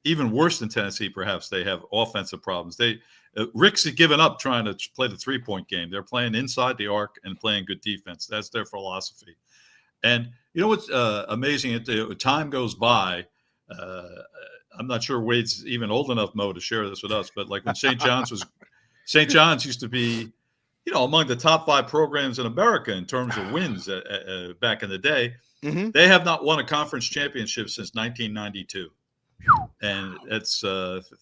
even worse than Tennessee, perhaps, they have offensive problems. Rick's given up trying to play the three-point game. They're playing inside the arc and playing good defense. That's their philosophy. And you know what's amazing? Time goes by. I'm not sure Wade's even old enough, Mo, to share this with us. But like when St. John's used to be, among the top 5 programs in America in terms of wins back in the day. Mm-hmm. They have not won a conference championship since 1992. And it's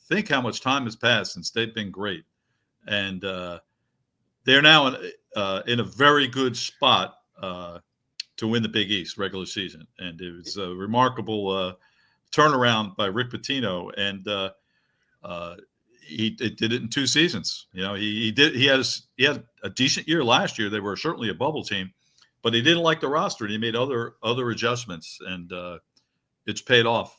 think how much time has passed since they've been great, and they're now in a very good spot to win the Big East regular season. And it was a remarkable turnaround by Rick Pitino, and he did it in 2 seasons. He had a decent year last year. They were certainly a bubble team, but he didn't like the roster, and he made other adjustments, and it's paid off.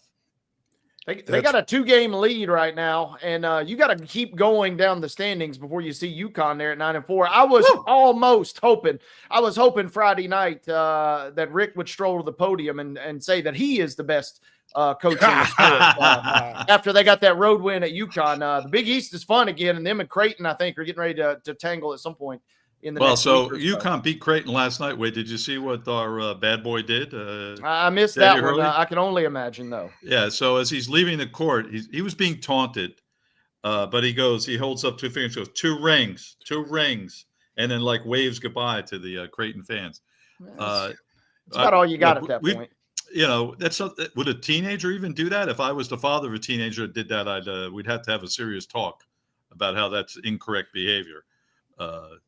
They got a 2-game lead right now, and you got to keep going down the standings before you see UConn there at 9-4. I was almost hoping Friday night that Rick would stroll to the podium and say that he is the best coach in the sport after they got that road win at UConn. The Big East is fun again, and them and Creighton, I think, are getting ready to tangle at some point. So UConn beat Creighton last night. Wait, did you see what our bad boy did? I missed that one. I can only imagine, though. Yeah, so as he's leaving the court, he was being taunted, but he holds up 2 fingers, goes, two rings, and then like waves goodbye to the Creighton fans. That's about all you got at that point. Would a teenager even do that? If I was the father of a teenager that did that, we'd have to have a serious talk about how that's incorrect behavior.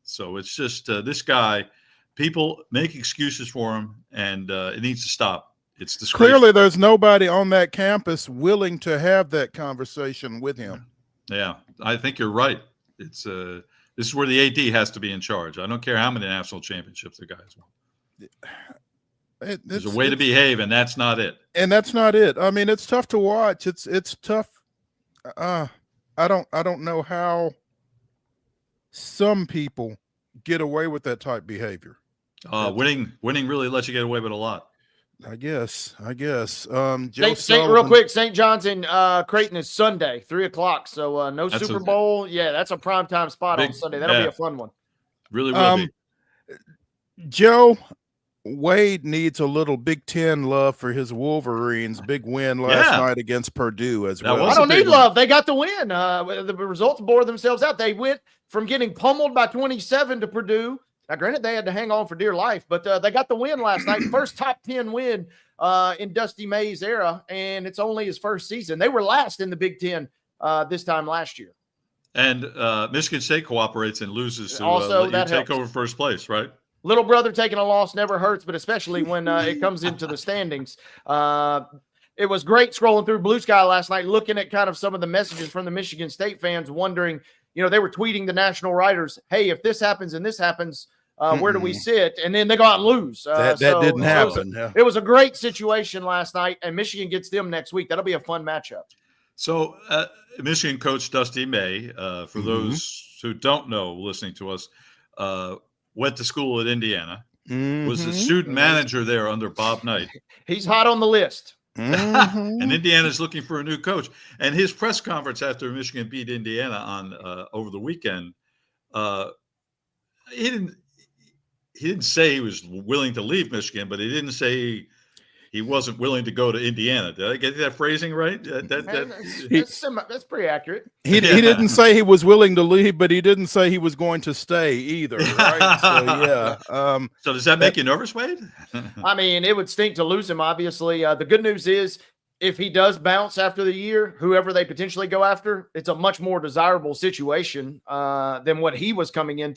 So it's just this guy, people make excuses for him, and it needs to stop. It's disgraceful. Clearly there's nobody on that campus willing to have that conversation with him. Yeah, I think you're right. It's this is where the AD has to be in charge. I don't care how many national championships the guys won. There's a way to behave, and that's not it. And that's not it. I mean, it's tough to watch. It's tough. I don't know how some people get away with that type behavior. Winning really lets you get away with a lot. I guess. Real quick, St. John's and Creighton is Sunday, 3:00. So no Super Bowl. Yeah, that's a primetime spot on Sunday. That'll be a fun one. Really will be. Joe, Wade needs a little Big Ten love for his Wolverines. Big win last night against Purdue as well. I don't need love. They got the win. The results bore themselves out. They went from getting pummeled by 27 to Purdue. Now, granted, they had to hang on for dear life, but they got the win last night. First top 10 win in Dusty May's era, and it's only his first season. They were last in the Big Ten this time last year. And Michigan State cooperates and loses to also let you take over first place, right? Little brother taking a loss never hurts, but especially when it comes into the standings. It was great scrolling through Bluesky last night, looking at kind of some of the messages from the Michigan State fans, wondering, they were tweeting the national writers, hey, if this happens and this happens, where do we sit? And then they go out and lose. That didn't happen. It was a great situation last night, and Michigan gets them next week. That'll be a fun matchup. So Michigan coach Dusty May, for those who don't know, listening to us, went to school at Indiana, was a student manager there under Bob Knight. He's hot on the list. And Indiana's looking for a new coach. And his press conference after Michigan beat Indiana on over the weekend, he didn't say he was willing to leave Michigan, but he didn't say he wasn't willing to go to Indiana. Did I get that phrasing right? That's pretty accurate. He didn't say he was willing to leave, but he didn't say he was going to stay either, right? So yeah. So does that make you nervous, Wade? I mean, it would stink to lose him, obviously. The good news is, if he does bounce after the year, whoever they potentially go after, it's a much more desirable situation than what he was coming in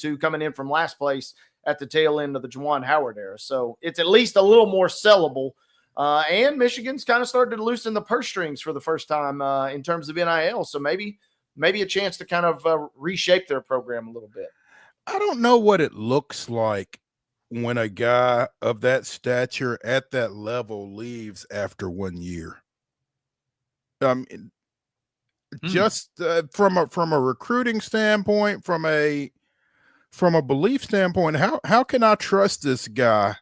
from last place at the tail end of the Juwan Howard era. So it's at least a little more sellable. And Michigan's kind of started to loosen the purse strings for the first time in terms of NIL. So maybe a chance to kind of reshape their program a little bit. I don't know what it looks like when a guy of that stature at that level leaves after 1 year. Just from a recruiting standpoint, from a belief standpoint, how can I trust this guy?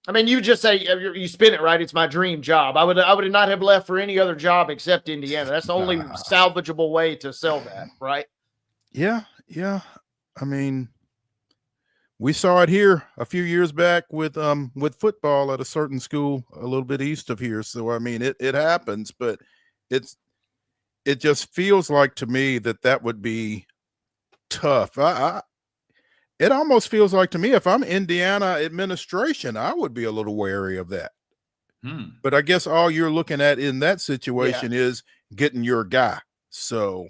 I mean, you just say, you spin it right. It's my dream job. I would not have left for any other job except Indiana. That's the only salvageable way to sell that, right? Yeah. I mean, we saw it here a few years back with football at a certain school a little bit east of here. So I mean, it happens, but it just feels like to me that would be tough. It almost feels like to me, if I'm Indiana administration, I would be a little wary of that. But I guess all you're looking at in that situation is getting your guy. So,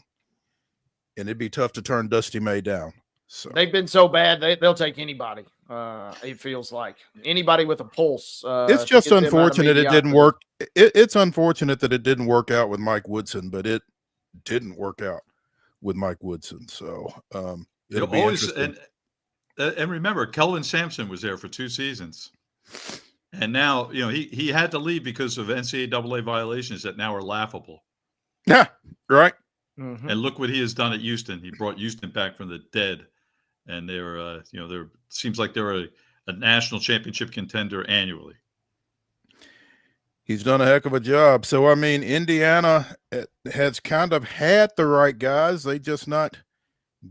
and it'd be tough to turn Dusty May down. So they've been so bad, they'll take anybody. It feels like anybody with a pulse. It's just unfortunate it didn't work. It's unfortunate that it didn't work out with Mike Woodson, but it didn't work out with Mike Woodson. So it'll be interesting. And remember, Kelvin Sampson was there for 2 seasons, and now he had to leave because of NCAA violations that now are laughable. Yeah, right. Mm-hmm. And look what he has done at Houston. He brought Houston back from the dead, and they're seems like they're a national championship contender annually. He's done a heck of a job. So I mean, Indiana has kind of had the right guys. They just not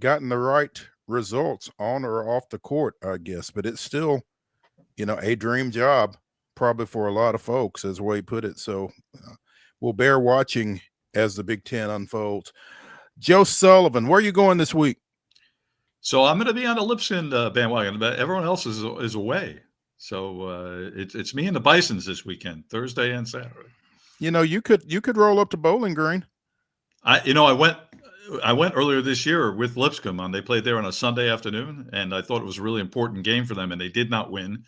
gotten the right results on or off the court, I guess. But it's still, a dream job probably for a lot of folks, as Wade put it. So we'll bear watching as the Big Ten unfolds. Joe Sullivan, where are you going this week? So I'm going to be on the Lipscomb bandwagon, but everyone else is away. So it's me and the Bisons this weekend, Thursday and Saturday. You could roll up to Bowling Green. I went earlier this year with Lipscomb, and they played there on a Sunday afternoon, and I thought it was a really important game for them, and they did not win.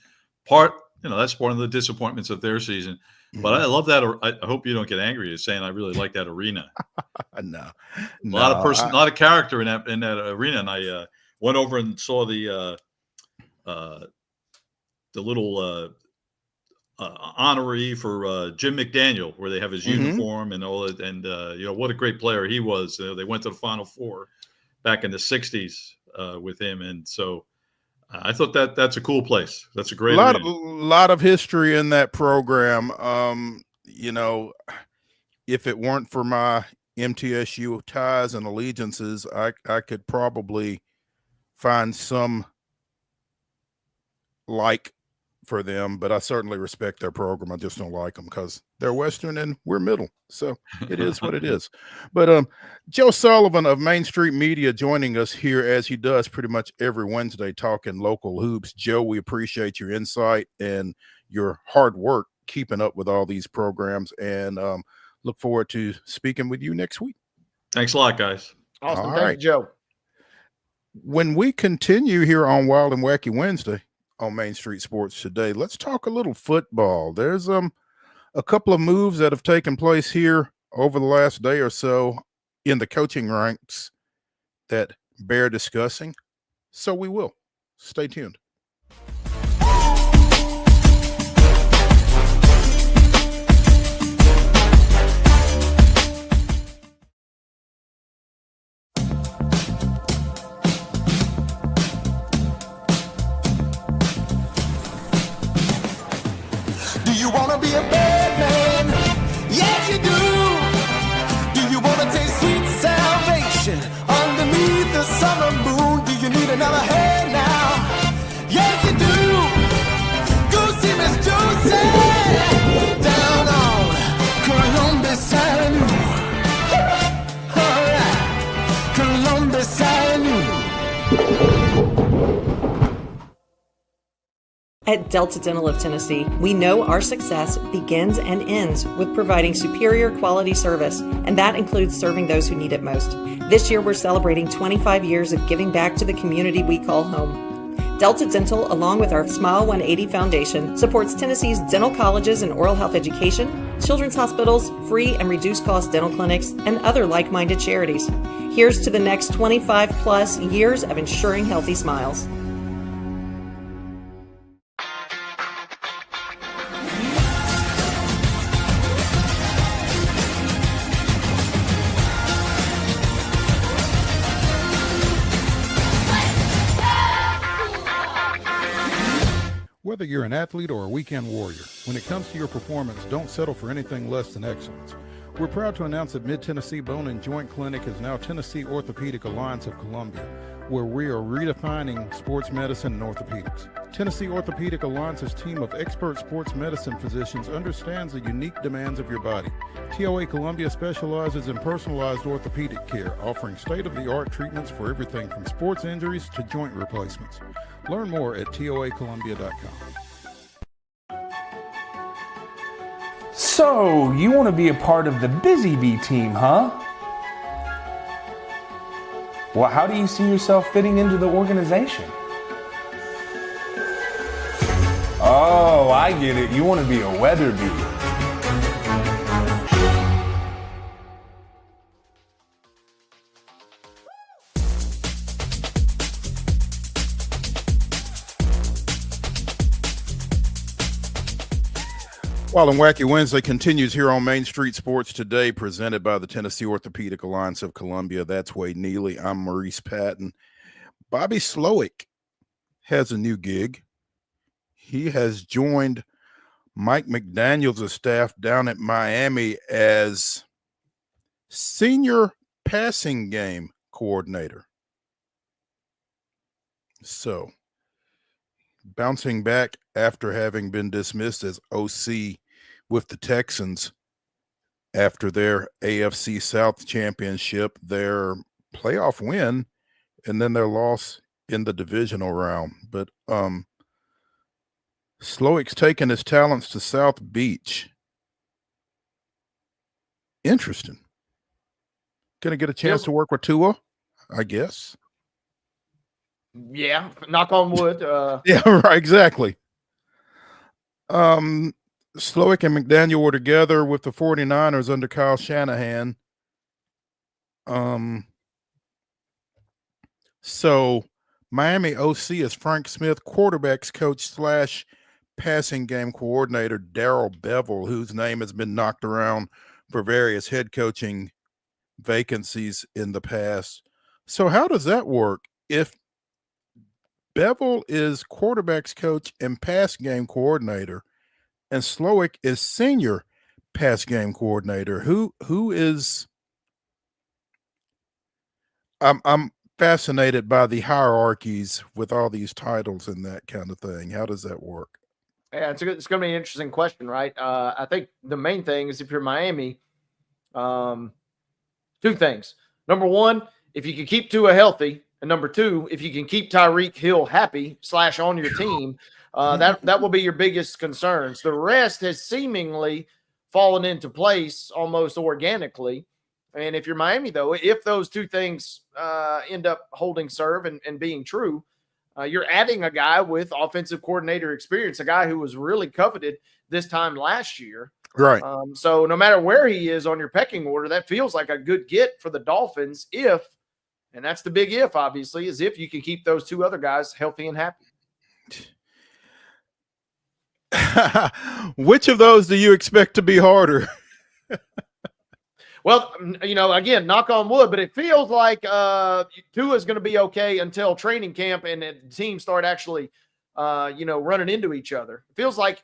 That's one of the disappointments of their season. But I love that. I hope you don't get angry at saying I really like that arena. No, a lot of character in that arena, and I went over and saw the little honoree for Jim McDaniel, where they have his uniform and all that. And, what a great player he was. They went to the Final Four back in the 60s with him. And so I thought that's a cool place. That's a great lot of history in that program. If it weren't for my MTSU ties and allegiances, I could probably find some for them, but I certainly respect their program. I just don't like them because they're Western and we're middle. So it is what it is. But Joe Sullivan of Main Street Media joining us here, as he does pretty much every Wednesday, talking local hoops. Joe, we appreciate your insight and your hard work keeping up with all these programs, and look forward to speaking with you next week. Thanks a lot, guys. Awesome. Thank you, Joe. When we continue here on Wild and Wacky Wednesday on Main Street Sports Today, let's talk a little football. There's a couple of moves that have taken place here over the last day or so in the coaching ranks that bear discussing. So we will. Stay tuned. You wanna be a bad man? Yes, you do. Do you wanna taste sweet salvation underneath the summer moon? Do you need another hand now? Yes, you do. Go see Miss Josie down At Delta Dental of Tennessee, we know our success begins and ends with providing superior quality service, and that includes serving those who need it most. This year, we're celebrating 25 years of giving back to the community we call home. Delta Dental, along with our Smile 180 Foundation, supports Tennessee's dental colleges and oral health education, children's hospitals, free and reduced cost dental clinics, and other like-minded charities. Here's to the next 25 plus years of ensuring healthy smiles. Whether you're an athlete or a weekend warrior, when it comes to your performance, don't settle for anything less than excellence. We're proud to announce that Mid-Tennessee Bone and Joint Clinic is now Tennessee Orthopedic Alliance of Columbia, where we are redefining sports medicine and orthopedics. Tennessee Orthopedic Alliance's team of expert sports medicine physicians understands the unique demands of your body. TOA Columbia specializes in personalized orthopedic care, offering state-of-the-art treatments for everything from sports injuries to joint replacements. Learn more at toacolumbia.com. So, you want to be a part of the Busy Bee team, huh? Well, how do you see yourself fitting into the organization? Oh, I get it. You want to be a weather bee. Wild and Wacky Wednesday continues here on Main Street Sports Today, presented by the Tennessee Orthopedic Alliance of Columbia. That's Wade Neely. I'm Maurice Patton. Bobby Slowick has a new gig. He has joined Mike McDaniels' staff down at Miami as senior passing game coordinator. So, bouncing back after having been dismissed as OC with the Texans after their AFC South championship, their playoff win, and then their loss in the divisional round. But Slowick's taken his talents to South Beach. Interesting. Gonna get a chance to work with Tua, I guess. Yeah, knock on wood. Yeah, right, exactly. Slowick and McDaniel were together with the 49ers under Kyle Shanahan. So Miami OC is Frank Smith, quarterbacks coach / passing game coordinator Darrell Bevel, whose name has been knocked around for various head coaching vacancies in the past. So how does that work? If Bevel is quarterbacks coach and pass game coordinator, and Slowick is senior pass game coordinator, who is? I'm fascinated by the hierarchies with all these titles and that kind of thing. How does that work? Yeah, it's going to be an interesting question, right? I think the main thing is if you're Miami, two things. Number one, if you can keep Tua healthy, and number two, if you can keep Tyreek Hill happy / on your team, that will be your biggest concerns. The rest has seemingly fallen into place almost organically. And if you're Miami, though, if those two things end up holding serve and being true, you're adding a guy with offensive coordinator experience, a guy who was really coveted this time last year. Right. So no matter where he is on your pecking order, that feels like a good get for the Dolphins if, and that's the big if, obviously, is if you can keep those two other guys healthy and happy. Which of those do you expect to be harder? Well, again, knock on wood, but it feels like Tua is going to be okay until training camp and the team start actually, running into each other. It feels like,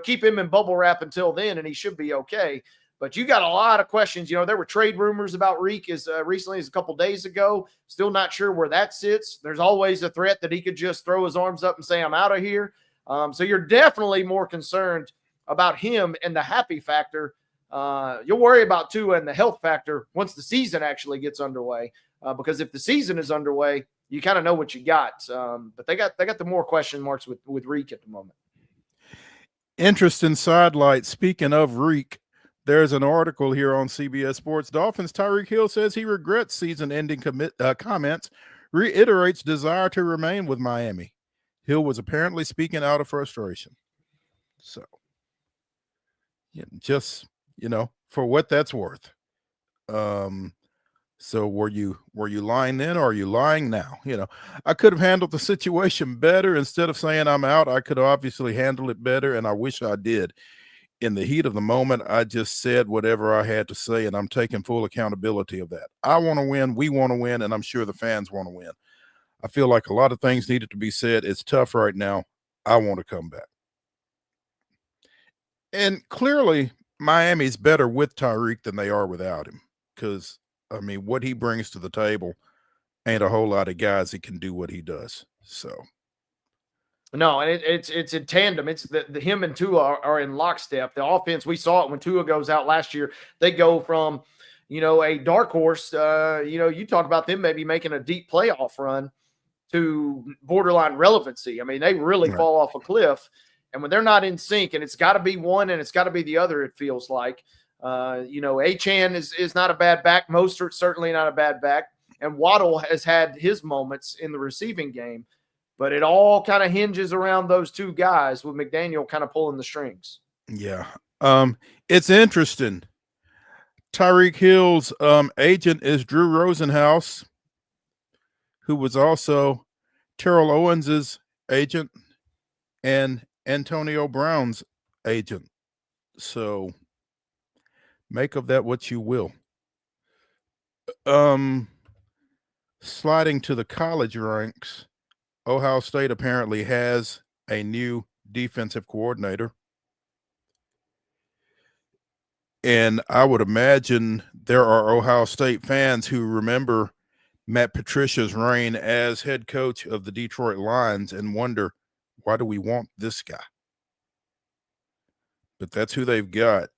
keep him in bubble wrap until then, and he should be okay. But you got a lot of questions. There were trade rumors about Reek as recently as a couple days ago. Still not sure where that sits. There's always a threat that he could just throw his arms up and say, I'm out of here. So you're definitely more concerned about him and the happy factor. You'll worry about Tua and the health factor once the season actually gets underway. Because if the season is underway, you kind of know what you got. But they got the more question marks with Reek at the moment. Interesting sidelight. Speaking of Reek, there's an article here on CBS Sports. Dolphins Tyreek Hill says he regrets season-ending comments, reiterates desire to remain with Miami. Hill was apparently speaking out of frustration. So, yeah, just, for what that's worth. So were you lying then, or are you lying now? I could have handled the situation better. Instead of saying I'm out, I could obviously handle it better, and I wish I did. In the heat of the moment, I just said whatever I had to say, and I'm taking full accountability of that. I want to win, we want to win, and I'm sure the fans want to win. I feel like a lot of things needed to be said. It's tough right now. I want to come back. And clearly, Miami's better with Tyreek than they are without him, because what he brings to the table ain't a whole lot of guys that can do what he does. So, no, and it's in tandem. It's the him and Tua are in lockstep. The offense, we saw it when Tua goes out last year. They go from, a dark horse. You talk about them maybe making a deep playoff run to borderline relevancy. They really fall off a cliff. And when they're not in sync, and it's got to be one and it's got to be the other, it feels like. Achane is not a bad back. Mostert's certainly not a bad back. And Waddle has had his moments in the receiving game. But it all kind of hinges around those two guys, with McDaniel kind of pulling the strings. Yeah. It's interesting. Tyreek Hill's agent is Drew Rosenhaus, who was also Terrell Owens's agent and Antonio Brown's agent. So make of that what you will. Sliding to the college ranks, Ohio State apparently has a new defensive coordinator. And I would imagine there are Ohio State fans who remember Matt Patricia's reign as head coach of the Detroit Lions and wonder, why do we want this guy? But that's who they've got.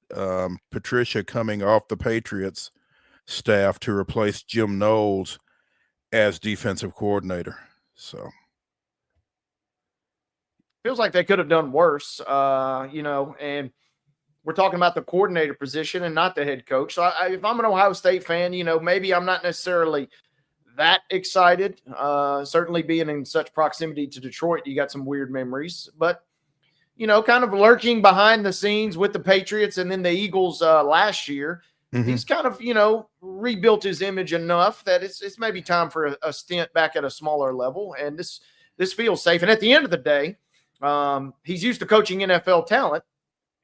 Patricia coming off the Patriots staff to replace Jim Knowles as defensive coordinator. So feels like they could have done worse, and we're talking about the coordinator position and not the head coach. So if I'm an Ohio State fan, maybe I'm not necessarily that excited. Certainly being in such proximity to Detroit, you got some weird memories, but kind of lurking behind the scenes with the Patriots and then the Eagles last year, he's kind of, rebuilt his image enough that it's maybe time for a stint back at a smaller level. And this feels safe. And at the end of the day, he's used to coaching NFL talent,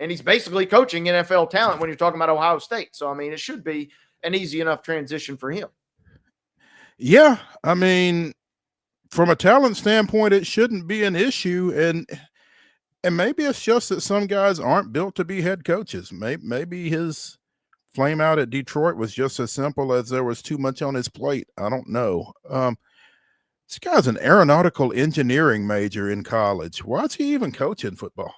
and he's basically coaching NFL talent when you're talking about Ohio State. So, it should be an easy enough transition for him. Yeah. From a talent standpoint, it shouldn't be an issue. And maybe it's just that some guys aren't built to be head coaches. Maybe his flame out at Detroit was just as simple as there was too much on his plate. I don't know. This guy's an aeronautical engineering major in college. Why is he even coaching football?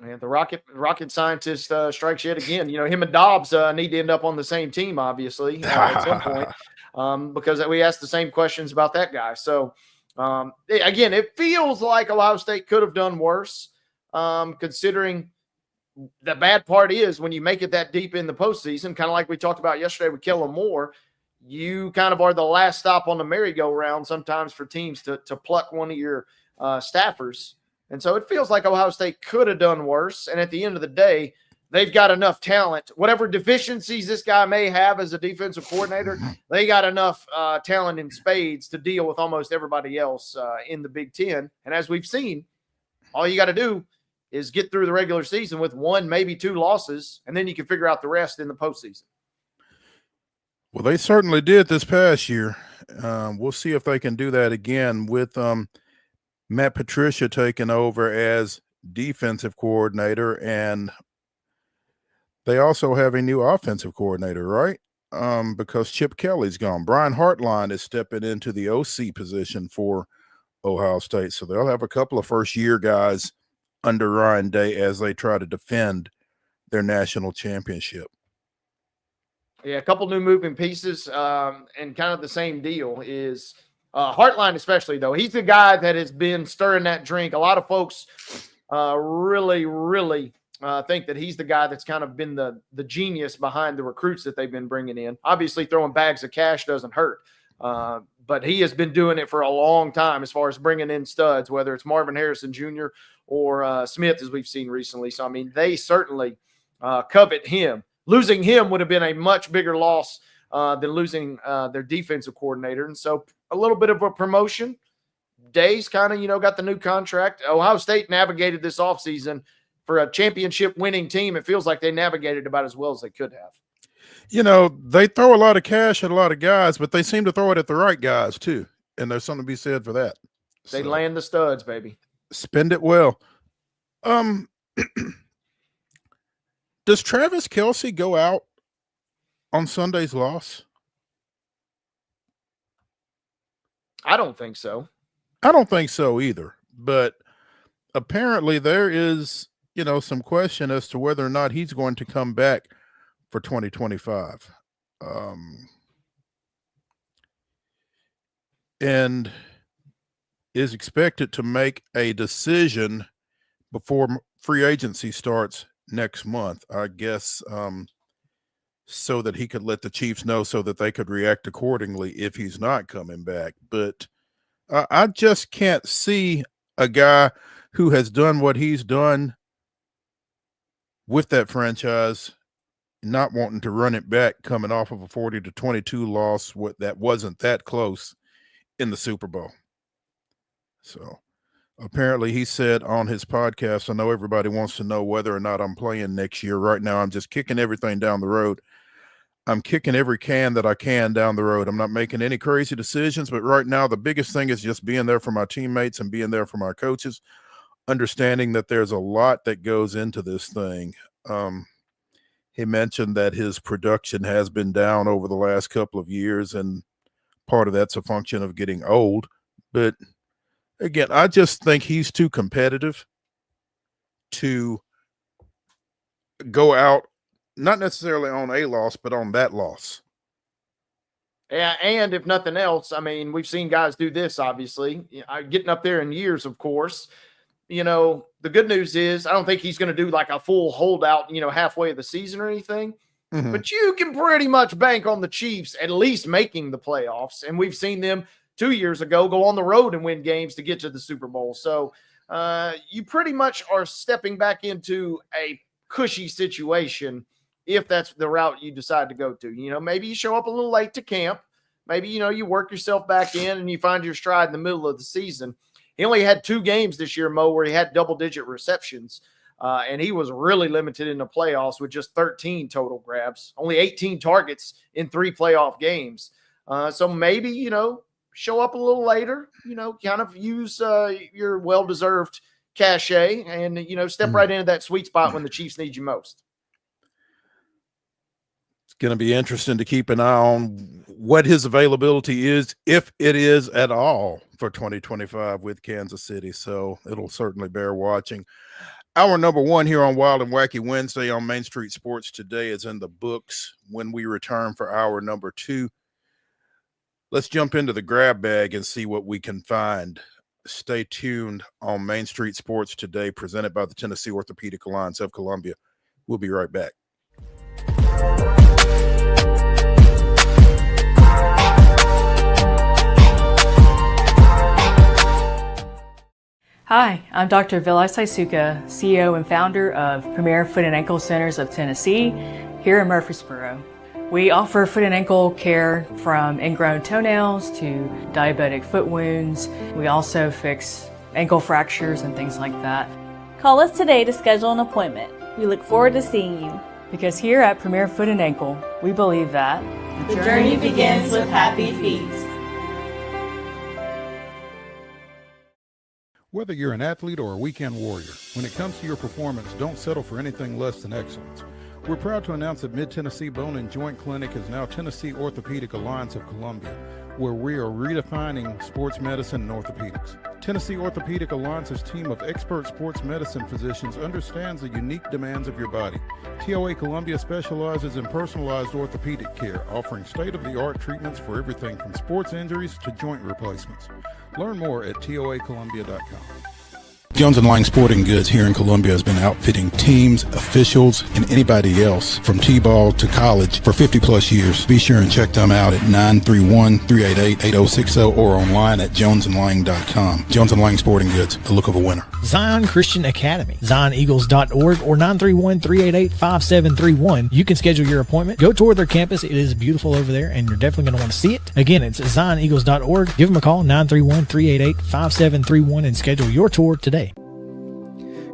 And the rocket scientist strikes yet again. Him and Dobbs need to end up on the same team, obviously, at some point, because we asked the same questions about that guy. So, again, it feels like Ohio State could have done worse, considering the bad part is when you make it that deep in the postseason, kind of like we talked about yesterday with Kellen Moore, you kind of are the last stop on the merry-go-round sometimes for teams to pluck one of your staffers. And so it feels like Ohio State could have done worse. And at the end of the day, they've got enough talent. Whatever deficiencies this guy may have as a defensive coordinator, they got enough talent in spades to deal with almost everybody else in the Big Ten. And as we've seen, all you got to do is get through the regular season with one, maybe two losses, and then you can figure out the rest in the postseason. Well, they certainly did this past year. We'll see if they can do that again with Matt Patricia taking over as defensive coordinator, and they also have a new offensive coordinator, right? Because Chip Kelly's gone. Brian Hartline is stepping into the OC position for Ohio State, so they'll have a couple of first-year guys under Ryan Day as they try to defend their national championship. Yeah, a couple new moving pieces, and kind of the same deal is Heartline especially, though. He's the guy that has been stirring that drink. A lot of folks really think that he's the guy that's kind of been the genius behind the recruits that they've been bringing in. Obviously, throwing bags of cash doesn't hurt, but he has been doing it for a long time as far as bringing in studs, whether it's Marvin Harrison Jr. or Smith, as we've seen recently. So, I mean, they certainly covet him. Losing him would have been a much bigger loss than losing their defensive coordinator. And so a little bit of a promotion. Day's kind of, got the new contract. Ohio State navigated this offseason for a championship winning team. It feels like they navigated about as well as they could have. They throw a lot of cash at a lot of guys, but they seem to throw it at the right guys too. And there's something to be said for that. They land the studs, baby. Spend it well. Does Travis Kelce go out on Sunday's loss? I don't think so. I don't think so either. But apparently there is, some question as to whether or not he's going to come back for 2025. And is expected to make a decision before free agency starts next month, I guess, so that he could let the Chiefs know so that they could react accordingly if he's not coming back. But I just can't see a guy who has done what he's done with that franchise not wanting to run it back coming off of a 40-22 loss that wasn't that close in the Super Bowl. So apparently he said on his podcast, I know everybody wants to know whether or not I'm playing next year. Right now, I'm just kicking everything down the road. I'm kicking every can that I can down the road. I'm not making any crazy decisions, but right now the biggest thing is just being there for my teammates and being there for my coaches, understanding that there's a lot that goes into this thing. He mentioned that his production has been down over the last couple of years, and part of that's a function of getting old. But again, I just think he's too competitive to go out, not necessarily on a loss, but on that loss. Yeah, and if nothing else, I mean, we've seen guys do this, obviously. Getting up there in years, of course. The good news is I don't think he's going to do like a full holdout, halfway of the season or anything. Mm-hmm. But you can pretty much bank on the Chiefs at least making the playoffs. And we've seen them 2 years ago go on the road and win games to get to the Super Bowl. So you pretty much are stepping back into a cushy situation if that's the route you decide to go to. Maybe you show up a little late to camp. Maybe, you work yourself back in and you find your stride in the middle of the season. He only had 2 games this year, Mo, where he had double-digit receptions, and he was really limited in the playoffs with just 13 total grabs, only 18 targets in 3 playoff games. So maybe, show up a little later, kind of use your well-deserved cachet and, step right into that sweet spot when the Chiefs need you most. It's going to be interesting to keep an eye on what his availability is, if it is at all, for 2025 with Kansas City. So it'll certainly bear watching. Our number 1 here on Wild and Wacky Wednesday on Main Street Sports Today is in the books. When we return for our number 2, let's jump into the grab bag and see what we can find. Stay tuned on Main Street Sports Today, presented by the Tennessee Orthopedic Alliance of Columbia. We'll be right back. Hi, I'm Dr. Vilay Saisuka, CEO and founder of Premier Foot and Ankle Centers of Tennessee here in Murfreesboro. We offer foot and ankle care from ingrown toenails to diabetic foot wounds. We also fix ankle fractures and things like that. Call us today to schedule an appointment. We look forward to seeing you. Because here at Premier Foot and Ankle, we believe that the journey begins with happy feet. Whether you're an athlete or a weekend warrior, when it comes to your performance, don't settle for anything less than excellence. We're proud to announce that Mid-Tennessee Bone and Joint Clinic is now Tennessee Orthopedic Alliance of Columbia. where we are redefining sports medicine and orthopedics. Tennessee Orthopedic Alliance's team of expert sports medicine physicians understands the unique demands of your body. TOA Columbia specializes in personalized orthopedic care, offering state-of-the-art treatments for everything from sports injuries to joint replacements. Learn more at toacolumbia.com. Jones & Lang Sporting Goods here in Columbia has been outfitting teams, officials, and anybody else from T-ball to college for 50 plus years. Be sure and check them out at 931-388-8060 or online at jonesandlang.com. Jones & Lang Sporting Goods, the look of a winner. Zion Christian Academy, zioneagles.org or 931-388-5731. You can schedule your appointment. Go tour their campus. It is beautiful over there, and you're definitely going to want to see it. Again, it's zioneagles.org. Give them a call, 931-388-5731, and schedule your tour today.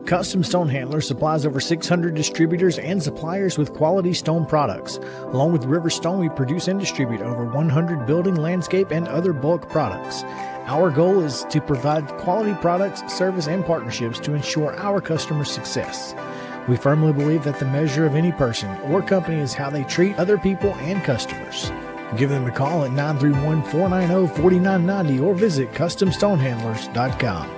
Custom Stone Handler supplies over 600 distributors and suppliers with quality stone products. Along with River Stone, we produce and distribute over 100 building, landscape, and other bulk products. Our goal is to provide quality products, service, and partnerships to ensure our customers' success. We firmly believe that the measure of any person or company is how they treat other people and customers. Give them a call at 931-490-4990 or visit CustomStonehandlers.com.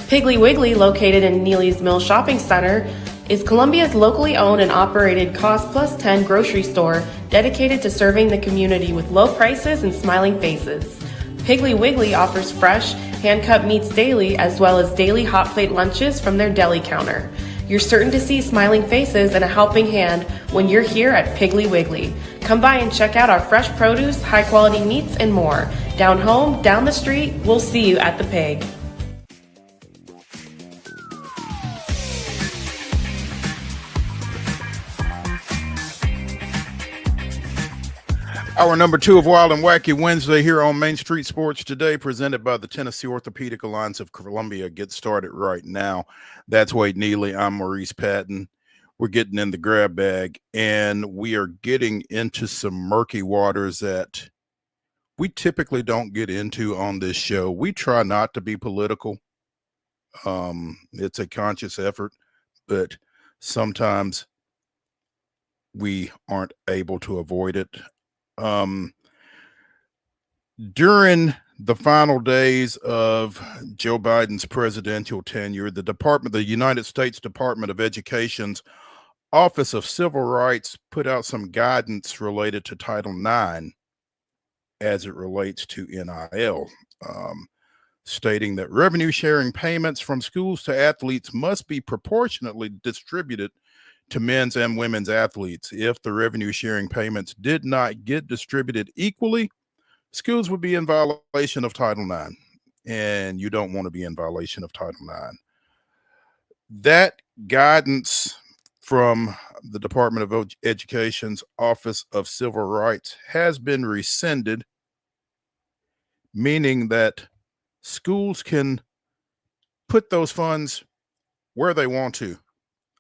Piggly Wiggly, located in Neely's Mill Shopping Center, is Columbia's locally owned and operated Cost Plus 10 grocery store dedicated to serving the community with low prices and smiling faces. Piggly Wiggly offers fresh, hand-cut meats daily as well as daily hot plate lunches from their deli counter. You're certain to see smiling faces and a helping hand when you're here at Piggly Wiggly. Come by and check out our fresh produce, high-quality meats, and more. Down home, down the street, we'll see you at the Pig. Hour number 2 of Wild and Wacky Wednesday here on Main Street Sports Today, presented by the Tennessee Orthopedic Alliance of Columbia. Get started right now. That's Wade Neely. I'm Maurice Patton. We're getting in the grab bag, and we are getting into some murky waters that we typically don't get into on this show. We try not to be political. It's a conscious effort, but sometimes we aren't able to avoid it. During the final days of Joe Biden's presidential tenure, the United States Department of Education's Office of Civil Rights put out some guidance related to Title IX as it relates to NIL, stating that revenue sharing payments from schools to athletes must be proportionately distributed to men's and women's athletes. If the revenue sharing payments did not get distributed equally, schools would be in violation of Title IX, and you don't want to be in violation of Title IX. That guidance from the Department of Education's Office of Civil Rights has been rescinded, meaning that schools can put those funds where they want to,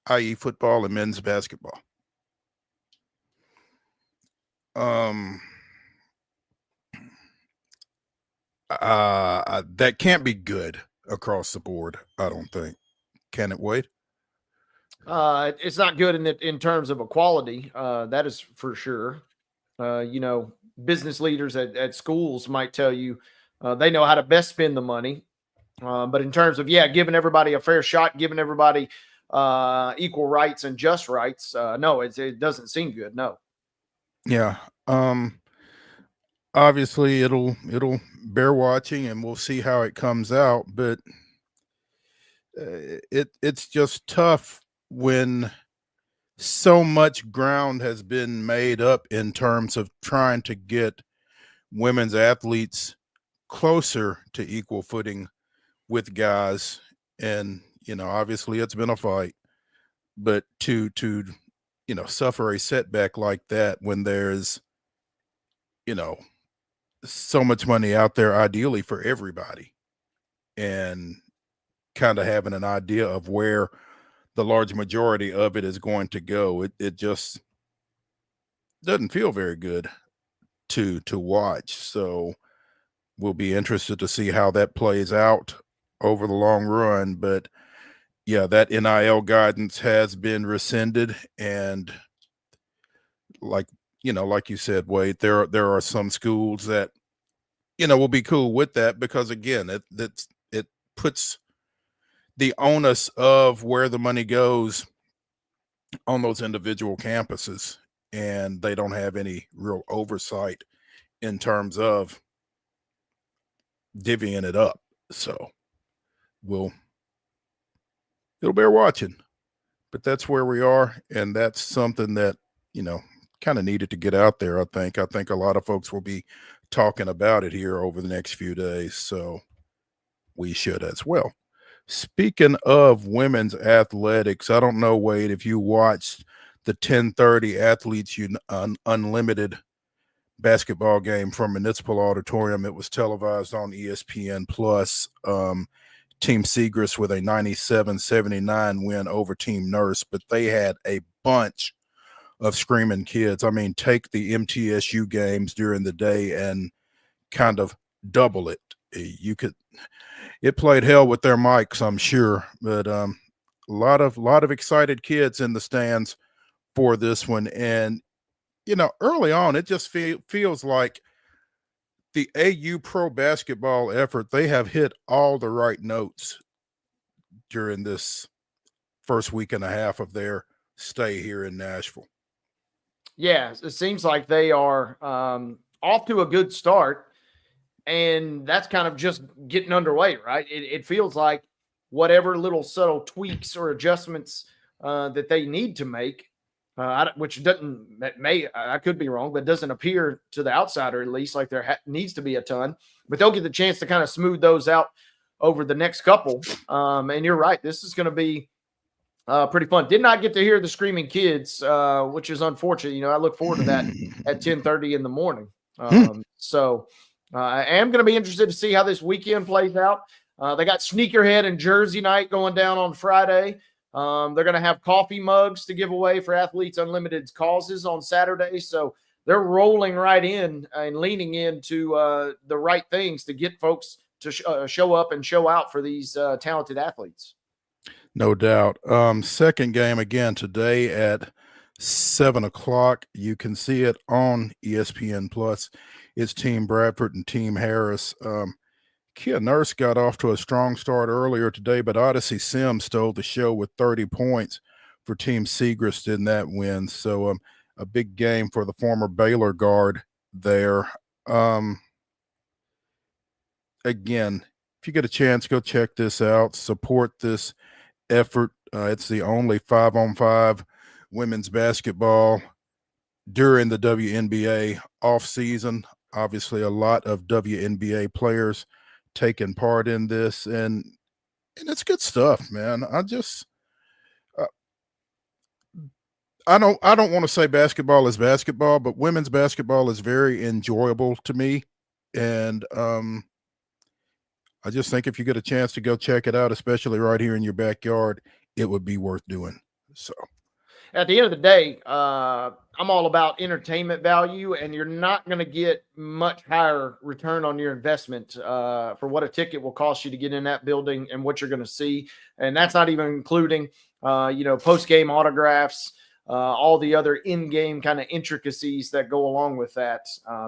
i.e. football and men's basketball. That can't be good across the board, I don't think. Can it, Wade? It's not good in terms of equality. That is for sure. Business leaders at schools might tell you they know how to best spend the money. But in terms of, giving everybody a fair shot, giving everybody equal rights and just rights, no, it doesn't seem good. No. Yeah. Obviously it'll bear watching, and we'll see how it comes out, but it's just tough when so much ground has been made up in terms of trying to get women's athletes closer to equal footing with guys. And obviously it's been a fight, but to suffer a setback like that when there's so much money out there ideally for everybody, and kind of having an idea of where the large majority of it is going to go, it just doesn't feel very good to watch. So we'll be interested to see how that plays out over the long run. But yeah, that NIL guidance has been rescinded, and like like you said, Wade, there are some schools that, will be cool with that because again, it puts the onus of where the money goes on those individual campuses, and they don't have any real oversight in terms of divvying it up. So it'll bear watching, but that's where we are. And that's something that, kind of needed to get out there. I think a lot of folks will be talking about it here over the next few days. So we should as well. Speaking of women's athletics, I don't know, Wade, if you watched the 10:30 Athletes Unlimited basketball game from Municipal Auditorium. It was televised on ESPN Plus. Team SECREST with a 97-79 win over Team Nurse, but they had a bunch of screaming kids. I mean, take the MTSU games during the day and kind of double it. It played hell with their mics, I'm sure, but a lot of excited kids in the stands for this one. And early on, it just feels like the AU pro basketball effort, they have hit all the right notes during this first week and a half of their stay here in Nashville. Yeah, it seems like they are off to a good start. And that's kind of just getting underway, right? It feels like whatever little subtle tweaks or adjustments that they need to make, which I could be wrong, but doesn't appear to the outsider, at least, like there needs to be a ton. But they'll get the chance to kind of smooth those out over the next couple. And you're right, this is going to be pretty fun. Did not get to hear the screaming kids, which is unfortunate. I look forward to that at 10:30 in the morning. I am going to be interested to see how this weekend plays out. They got sneakerhead and jersey night going down on Friday. They're going to have coffee mugs to give away for Athletes Unlimited's causes on Saturday. So they're rolling right in and leaning into the right things to get folks to show up and show out for these talented athletes. No doubt. Second game again today at 7:00. You can see it on ESPN Plus. It's Team Bradford and Team Harris. Kia Nurse got off to a strong start earlier today, but Odyssey Sims stole the show with 30 points for Team SECREST in that win. So a big game for the former Baylor guard there. Again, if you get a chance, go check this out. Support this effort. It's the only 5-on-5 women's basketball during the WNBA offseason. Obviously, a lot of WNBA players taking part in this, and it's good stuff, man. I don't want to say basketball is basketball, but women's basketball is very enjoyable to me, and I just think if you get a chance to go check it out, especially right here in your backyard, it would be worth doing. So at the end of the day, I'm all about entertainment value, and you're not going to get much higher return on your investment for what a ticket will cost you to get in that building and what you're going to see. And that's not even including, post-game autographs, all the other in-game kind of intricacies that go along with that.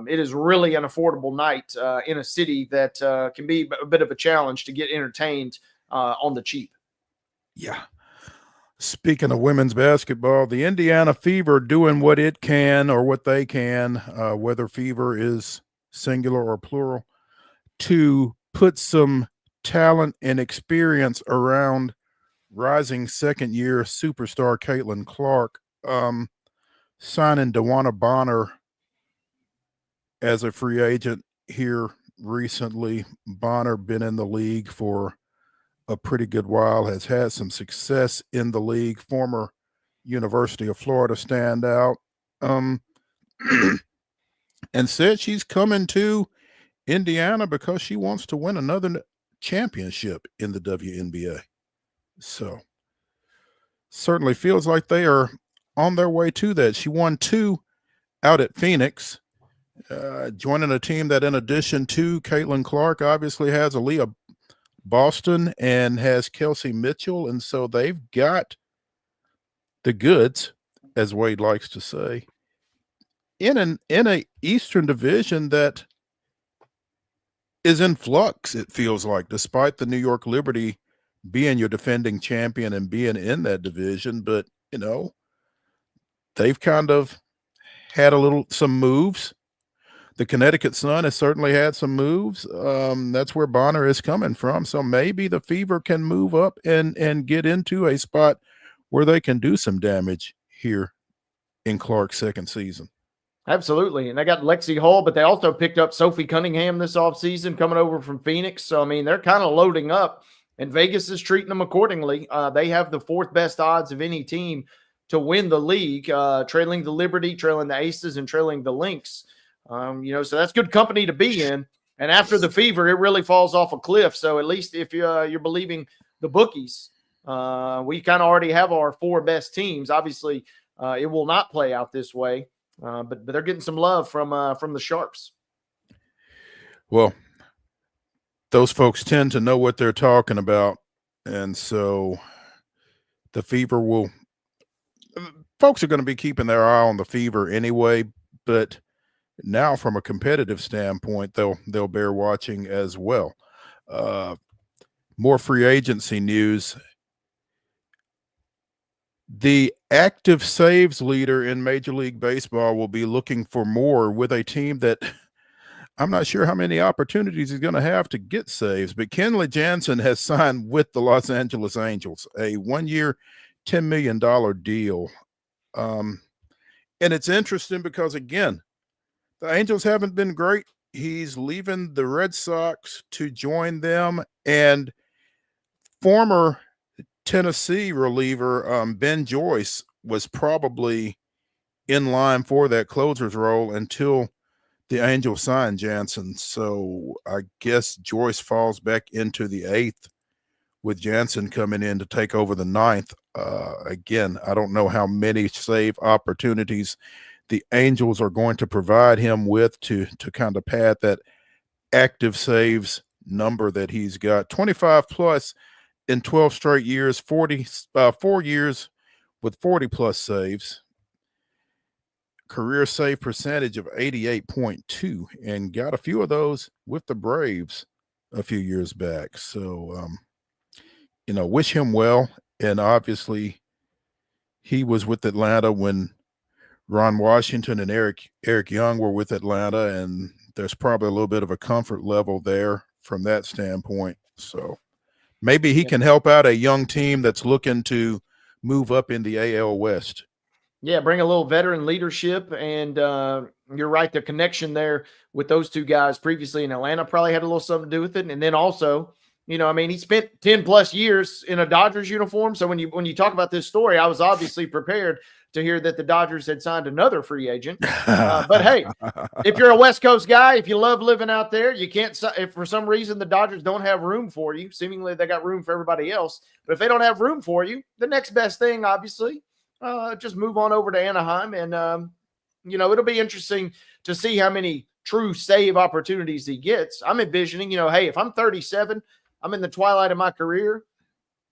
It is really an affordable night in a city that can be a bit of a challenge to get entertained on the cheap. Yeah. Speaking of women's basketball, the Indiana Fever doing what it can or what they can, whether Fever is singular or plural, to put some talent and experience around rising second-year superstar Caitlin Clark, signing DeWanna Bonner as a free agent here recently. Bonner been in the league for a pretty good while, has had some success in the league, former University of Florida standout, and said she's coming to Indiana because she wants to win another championship in the WNBA. So certainly feels like they are on their way to that. She won 2 out at Phoenix, joining a team that, in addition to Caitlin Clark, obviously has Aaliyah Boston and has Kelsey Mitchell, and so they've got the goods, as Wade likes to say. in a Eastern division that is in flux, it feels like, despite the New York Liberty being your defending champion and being in that division. But, they've kind of had some moves. The Connecticut Sun has certainly had some moves. That's where Bonner is coming from. So maybe the Fever can move up and get into a spot where they can do some damage here in Clark's second season. Absolutely. And they got Lexi Hull, but they also picked up Sophie Cunningham this offseason coming over from Phoenix. So, I mean, they're kind of loading up, and Vegas is treating them accordingly. They have the fourth best odds of any team to win the league, trailing the Liberty, trailing the Aces, and trailing the Lynx. So that's good company to be in. And after the Fever, it really falls off a cliff. So at least if you're believing the bookies, we kind of already have our four best teams. Obviously, it will not play out this way. But they're getting some love from the Sharps. Well, those folks tend to know what they're talking about, and so the Fever folks are going to be keeping their eye on the Fever anyway. But now, from a competitive standpoint, they'll bear watching as well. More free agency news. The active saves leader in Major League Baseball will be looking for more with a team that I'm not sure how many opportunities he's going to have to get saves, but Kenley Jansen has signed with the Los Angeles Angels, a 1-year, $10 million deal. And it's interesting because, again, the Angels haven't been great. He's leaving the Red Sox to join them, and former Tennessee reliever Ben Joyce was probably in line for that closer's role until the Angels signed Jansen. So I guess Joyce falls back into the 8th with Jansen coming in to take over the 9th. Again, I don't know how many save opportunities the Angels are going to provide him with to kind of pad that active saves number that he's got. 25 plus in 12 straight years, 4 years with 40 plus saves, career save percentage of 88.2, and got a few of those with the Braves a few years back. So, wish him well. And obviously he was with Atlanta when Ron Washington and Eric Young were with Atlanta, and there's probably a little bit of a comfort level there from that standpoint. So maybe he can help out a young team that's looking to move up in the AL West. Yeah, bring a little veteran leadership, and you're right, the connection there with those two guys previously in Atlanta probably had a little something to do with it. And then also, he spent 10 plus years in a Dodgers uniform. So when you talk about this story, I was obviously prepared to hear that the Dodgers had signed another free agent. But hey, if you're a West Coast guy, if you love living out there, you can't, if for some reason the Dodgers don't have room for you, seemingly they got room for everybody else. But if they don't have room for you, the next best thing, obviously, just move on over to Anaheim. And, it'll be interesting to see how many true save opportunities he gets. I'm envisioning, hey, if I'm 37, I'm in the twilight of my career,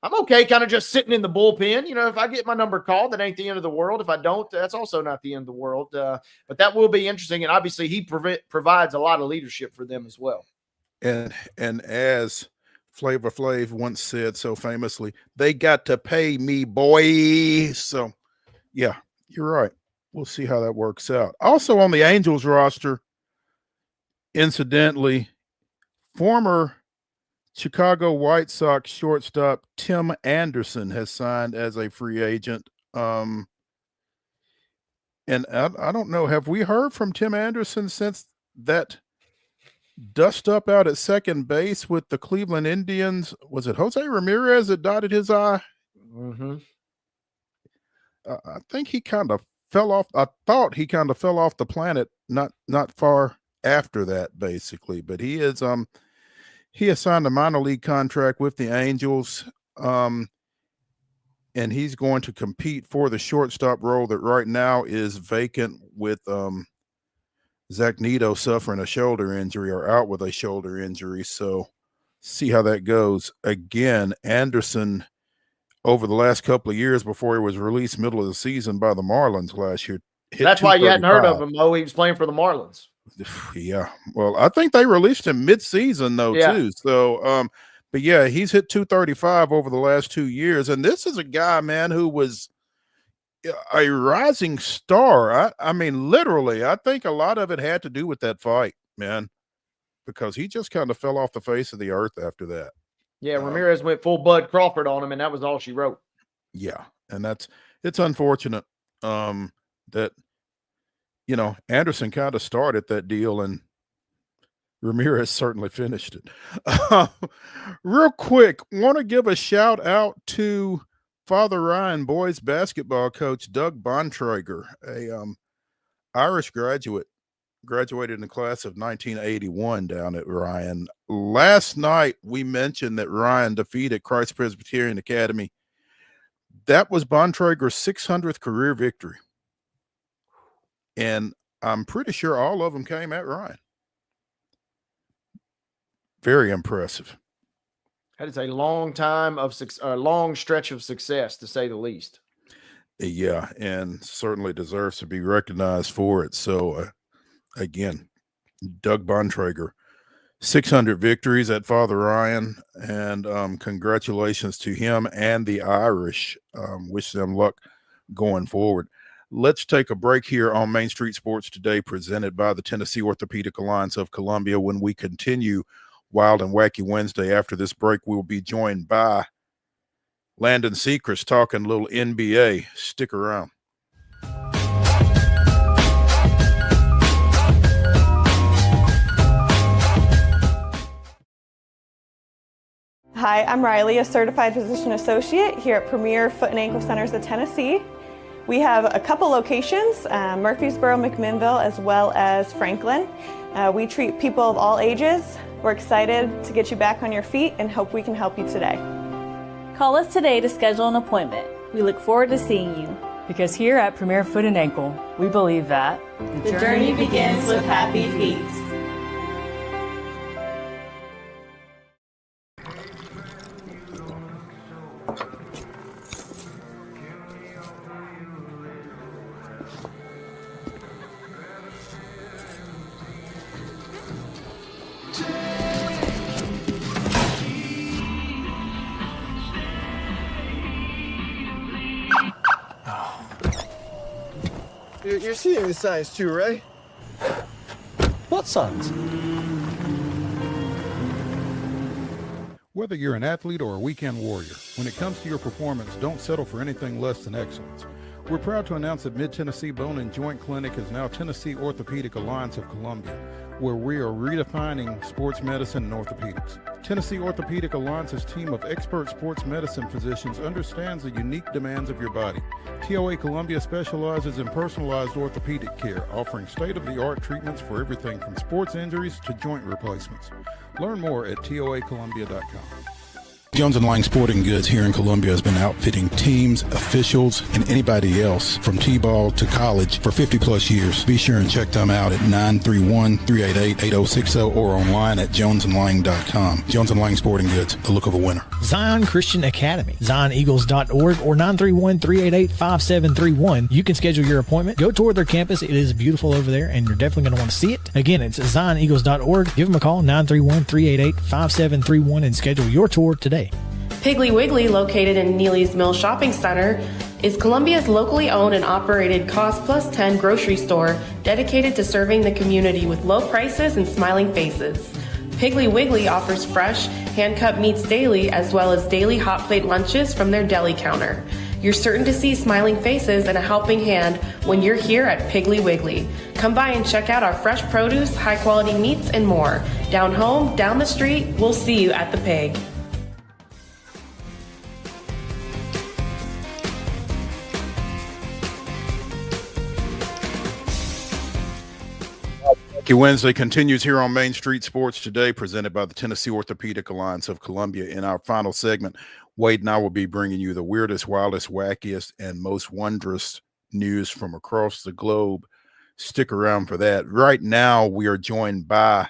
I'm okay kind of just sitting in the bullpen. If I get my number called, that ain't the end of the world. If I don't, that's also not the end of the world. But that will be interesting. And obviously he provides a lot of leadership for them as well. And as Flavor Flav once said so famously, they got to pay me, boy. So, yeah, you're right. We'll see how that works out. Also on the Angels roster, incidentally, former Chicago White Sox shortstop Tim Anderson has signed as a free agent. And I don't know, have we heard from Tim Anderson since that dust up out at second base with the Cleveland Indians? Was it Jose Ramirez that dotted his eye? Mm-hmm. I think he kind of fell off. I thought he kind of fell off the planet not far after that, basically. But he is he has signed a minor league contract with the Angels, and he's going to compete for the shortstop role that right now is vacant with Zach Neto suffering a shoulder injury or out with a shoulder injury. So see how that goes. Again, Anderson, over the last couple of years before he was released middle of the season by the Marlins last year, hit That's why you hadn't heard of 235. him, Mo. He was playing for the Marlins. Yeah. Well, I think they released him mid-season though, Yeah. too. So, but yeah, he's hit 235 over the last 2 years. And this is a guy, man, who was a rising star. I mean, literally, I think a lot of it had to do with that fight, man, because he just kind of fell off the face of the earth after that. Yeah, Ramirez went full Bud Crawford on him, and that was all she wrote. Yeah. And it's unfortunate that, you know, Anderson kind of started that deal and Ramirez certainly finished it. Real quick, want to give a shout out to Father Ryan boys basketball coach Doug Bontrager, a Irish graduate, graduated in the class of 1981 down at Ryan. Last night we mentioned that Ryan defeated Christ Presbyterian Academy. That was Bontrager's 600th career victory. And I'm pretty sure all of them came at Ryan. Very impressive. That is a long time of a long stretch of success, to say the least. Yeah, and certainly deserves to be recognized for it. So, again, Doug Bontrager, 600 victories at Father Ryan, and congratulations to him and the Irish. Wish them luck going forward. Let's take a break here on Main Street Sports Today, presented by the Tennessee Orthopedic Alliance of Columbia. When we continue Wild and Wacky Wednesday, after this break, we will be joined by Landon Secrest talking a little NBA. Stick around. Hi, I'm Riley, a certified physician associate here at Premier Foot and Ankle Centers of Tennessee. We have a couple locations, Murfreesboro, McMinnville, as well as Franklin. We treat people of all ages. We're excited to get you back on your feet and hope we can help you today. Call us today to schedule an appointment. We look forward to seeing you. Because here at Premier Foot and Ankle, we believe that The journey begins with happy feet. You're seeing the signs too, right? What signs? Whether you're an athlete or a weekend warrior, when it comes to your performance, don't settle for anything less than excellence. We're proud to announce that Mid-Tennessee Bone and Joint Clinic is now Tennessee Orthopedic Alliance of Columbia, where we are redefining sports medicine and orthopedics. Tennessee Orthopedic Alliance's team of expert sports medicine physicians understands the unique demands of your body. TOA Columbia specializes in personalized orthopedic care, offering state-of-the-art treatments for everything from sports injuries to joint replacements. Learn more at toacolumbia.com. Jones & Lang Sporting Goods here in Columbia has been outfitting teams, officials, and anybody else from T-ball to college for 50 plus years. Be sure and check them out at 931-388-8060 or online at jonesandlang.com. Jones & Lang Sporting Goods, the look of a winner. Zion Christian Academy, zioneagles.org or 931-388-5731. You can schedule your appointment. Go tour their campus. It is beautiful over there, and you're definitely going to want to see it. Again, it's zioneagles.org. Give them a call, 931-388-5731, and schedule your tour today. Piggly Wiggly, located in Neely's Mill Shopping Center, is Columbia's locally owned and operated Cost Plus 10 grocery store dedicated to serving the community with low prices and smiling faces. Piggly Wiggly offers fresh, hand-cut meats daily, as well as daily hot plate lunches from their deli counter. You're certain to see smiling faces and a helping hand when you're here at Piggly Wiggly. Come by and check out our fresh produce, high-quality meats, and more. Down home, down the street, we'll see you at the Pig. Wednesday continues here on Main Street Sports Today, presented by the Tennessee Orthopedic Alliance of Columbia. In our final segment, Wade and I will be bringing you the weirdest, wildest, wackiest, and most wondrous news from across the globe. Stick around for that. Right now, we are joined by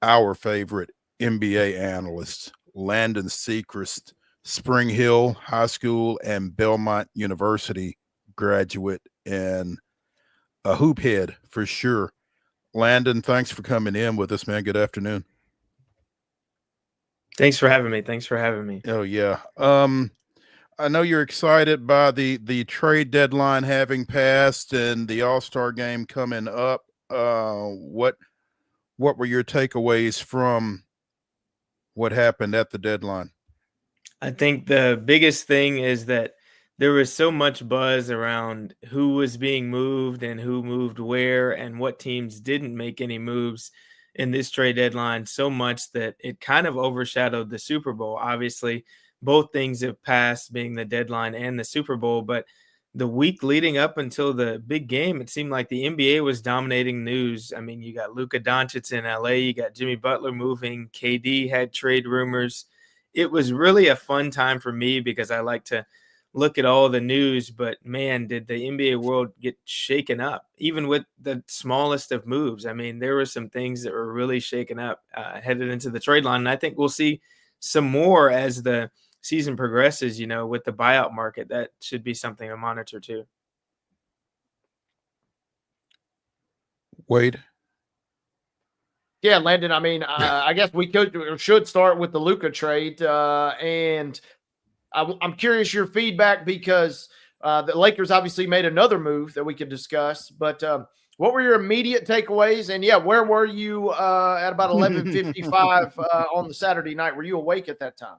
our favorite NBA analyst, Landon Secrest, Spring Hill High School and Belmont University graduate, and a hoop head for sure. Landon, thanks for coming in with us, man. Good afternoon. Thanks for having me. Oh yeah. I know you're excited by the trade deadline having passed and the All-Star game coming up. What were your takeaways from what happened at the deadline? I think the biggest thing is that there was so much buzz around who was being moved and who moved where and what teams didn't make any moves in this trade deadline, so much that it kind of overshadowed the Super Bowl. Obviously, both things have passed, being the deadline and the Super Bowl, but the week leading up until the big game, it seemed like the NBA was dominating news. I mean, you got Luka Doncic in LA, you got Jimmy Butler moving, KD had trade rumors. It was really a fun time for me because I like to look at all the news, but man, did the NBA world get shaken up, even with the smallest of moves. I mean, there were some things that were really shaken up headed into the trade line. And I think we'll see some more as the season progresses, with the buyout market. That should be something to monitor too. Wade? Yeah, Landon, I mean, I guess we should start with the Luka trade. And I'm curious your feedback because the Lakers obviously made another move that we could discuss. But what were your immediate takeaways? And yeah, where were you at about 11:55 on the Saturday night? Were you awake at that time?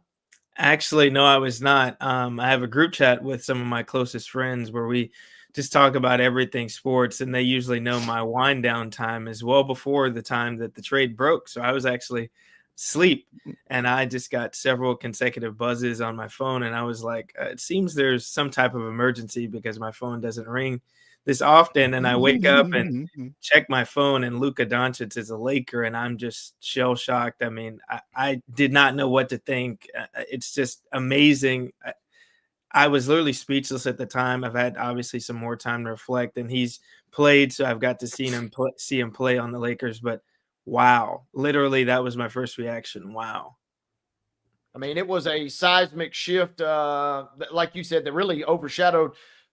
Actually, no, I was not. I have a group chat with some of my closest friends where we just talk about everything sports, and they usually know my wind down time is well before the time that the trade broke. So I was actually asleep, and I just got several consecutive buzzes on my phone, and I was like, it seems there's some type of emergency because my phone doesn't ring this often. And I wake up and check my phone, and Luka Doncic is a Laker, and I'm just shell shocked. I mean, I did not know what to think. It's just amazing. I was literally speechless at the time. I've had obviously some more time to reflect, and he's played, so I've got to see him play on the Lakers. But wow, literally, that was my first reaction. Wow. I mean, it was a seismic shift, like you said, that really overshadowed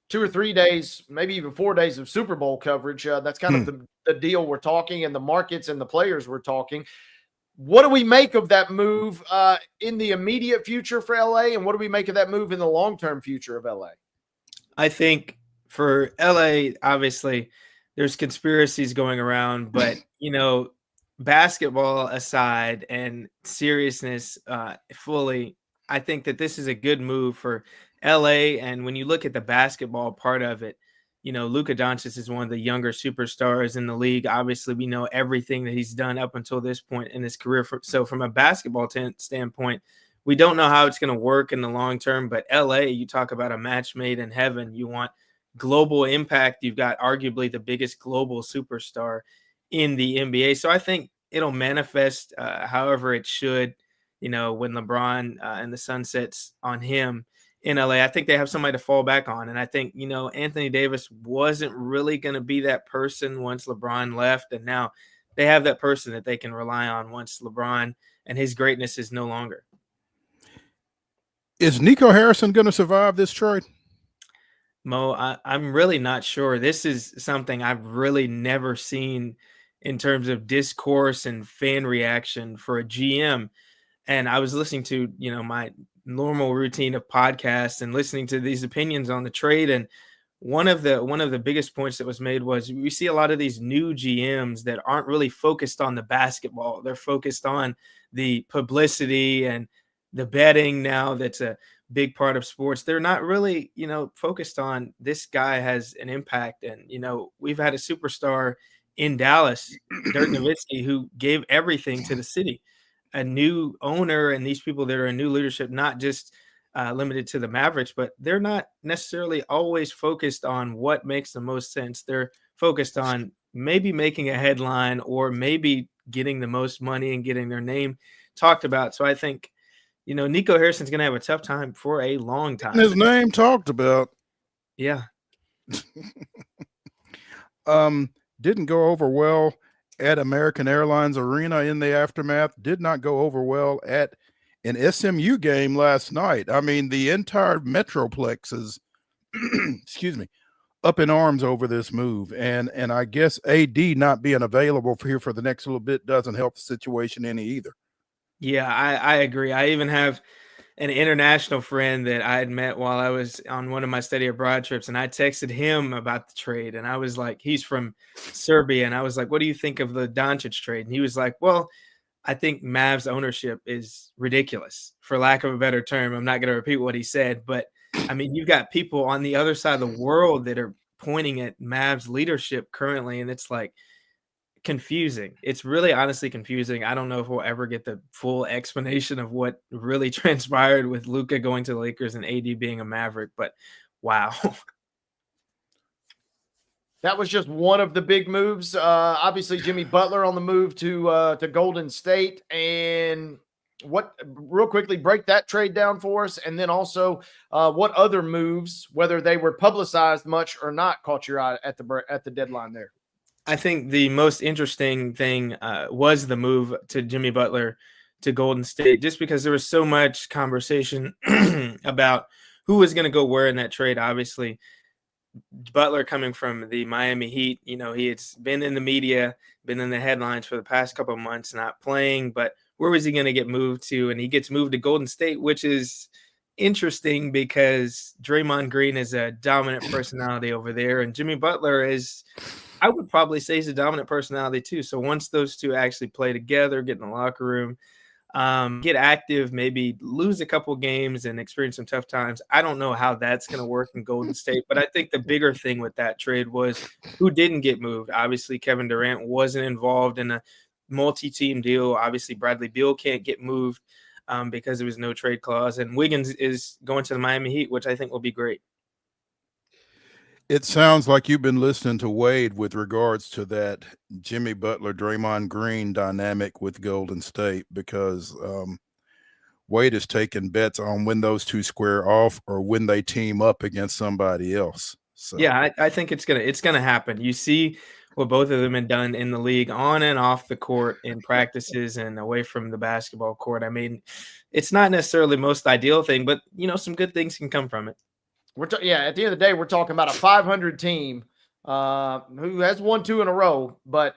2 or 3 days, maybe even 4 days of Super Bowl coverage. That's kind of the deal we're talking, and the markets and the players we're talking. What do we make of that move in the immediate future for LA? And what do we make of that move in the long-term future of LA? I think for LA, obviously, there's conspiracies going around, but, basketball aside and seriousness fully, I think that this is a good move for LA. And when you look at the basketball part of it, Luka Doncic is one of the younger superstars in the league. Obviously, we know everything that he's done up until this point in his career. So from a basketball standpoint, we don't know how it's going to work in the long term. But LA, you talk about a match made in heaven. You want global impact. You've got arguably the biggest global superstar in the NBA. So I think it'll manifest however it should, when LeBron and the sun sets on him in LA. I think they have somebody to fall back on. And I think, Anthony Davis wasn't really going to be that person once LeBron left. And now they have that person that they can rely on once LeBron and his greatness is no longer. Is Nico Harrison going to survive this trade? Mo, I'm really not sure. This is something I've really never seen in terms of discourse and fan reaction for a GM. And I was listening to, my normal routine of podcasts and listening to these opinions on the trade. And one of the biggest points that was made was we see a lot of these new GMs that aren't really focused on the basketball. They're focused on the publicity and the betting now. That's a big part of sports. They're not really, focused on this guy has an impact. And, we've had a superstar in Dallas, Dirk Nowitzki, who gave everything to the city. A new owner and these people that are in new leadership, not just limited to the Mavericks, but they're not necessarily always focused on what makes the most sense. They're focused on maybe making a headline or maybe getting the most money and getting their name talked about. So I think, Nico Harrison's going to have a tough time for a long time. His name talked about. Yeah. Didn't go over well at American Airlines Arena in the aftermath. Did not go over well at an SMU game last night. I mean, the entire Metroplex is, excuse me, up in arms over this move, and I guess AD not being available for the next little bit doesn't help the situation any either. Yeah, I agree. I even have an international friend that I had met while I was on one of my study abroad trips, and I texted him about the trade, and I was like, he's from Serbia, and I was like, "What do you think of the Doncic trade?" And he was like, "Well, I think Mavs ownership is ridiculous, for lack of a better term." I'm not going to repeat what he said, but I mean, you've got people on the other side of the world that are pointing at Mavs leadership currently, and it's like confusing. It's really honestly confusing. I don't know if we'll ever get the full explanation of what really transpired with Luka going to the Lakers and AD being a Maverick, but wow. That was just one of the big moves. Obviously, Jimmy Butler on the move to Golden State. And what, real quickly, break that trade down for us, and then also what other moves, whether they were publicized much or not, caught your eye at the deadline there. I think the most interesting thing was the move to Jimmy Butler to Golden State, just because there was so much conversation about who was going to go where in that trade. Obviously, Butler coming from the Miami Heat, he had been in the media, been in the headlines for the past couple of months, not playing, but where was he going to get moved to? And he gets moved to Golden State, which is interesting because Draymond Green is a dominant personality over there, and Jimmy Butler is, I would probably say, he's a dominant personality too. So once those two actually play together, get in the locker room, get active, maybe lose a couple games and experience some tough times, I don't know how that's going to work in Golden State. But I think the bigger thing with that trade was who didn't get moved. Obviously, Kevin Durant wasn't involved in a multi-team deal. Obviously, Bradley Beal can't get moved because there was no trade clause. And Wiggins is going to the Miami Heat, which I think will be great. It sounds like you've been listening to Wade with regards to that Jimmy Butler, Draymond Green dynamic with Golden State, because Wade is taking bets on when those two square off or when they team up against somebody else. So yeah, I think it's gonna happen. You see what both of them have done in the league, on and off the court, in practices and away from the basketball court. I mean, it's not necessarily the most ideal thing, but some good things can come from it. At the end of the day, we're talking about a 500 team who has won 2 in a row, but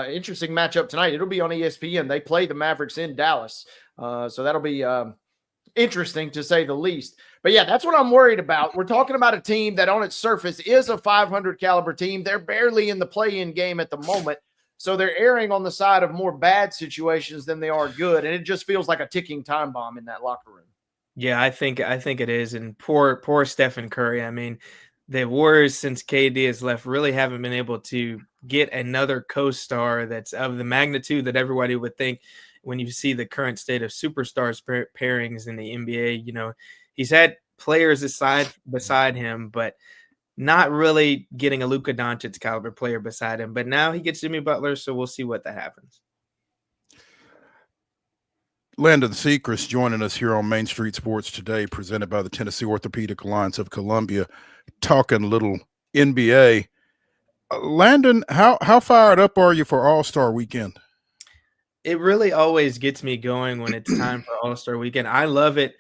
interesting matchup tonight. It'll be on ESPN. They play the Mavericks in Dallas. So that'll be interesting to say the least. But yeah, that's what I'm worried about. We're talking about a team that on its surface is a 500 caliber team. They're barely in the play-in game at the moment. So they're erring on the side of more bad situations than they are good. And it just feels like a ticking time bomb in that locker room. Yeah, I think it is. And poor Stephen Curry. I mean, the Warriors, since KD has left, really haven't been able to get another co-star that's of the magnitude that everybody would think when you see the current state of superstars pairings in the NBA. He's had players beside him, but not really getting a Luka Doncic caliber player beside him. But now he gets Jimmy Butler, so we'll see what that happens. Landon Secrest joining us here on Main Street Sports today, presented by the Tennessee Orthopedic Alliance of Columbia, talking a little NBA. Landon, how fired up are you for All-Star Weekend? It really always gets me going when it's time for All-Star Weekend. I love it,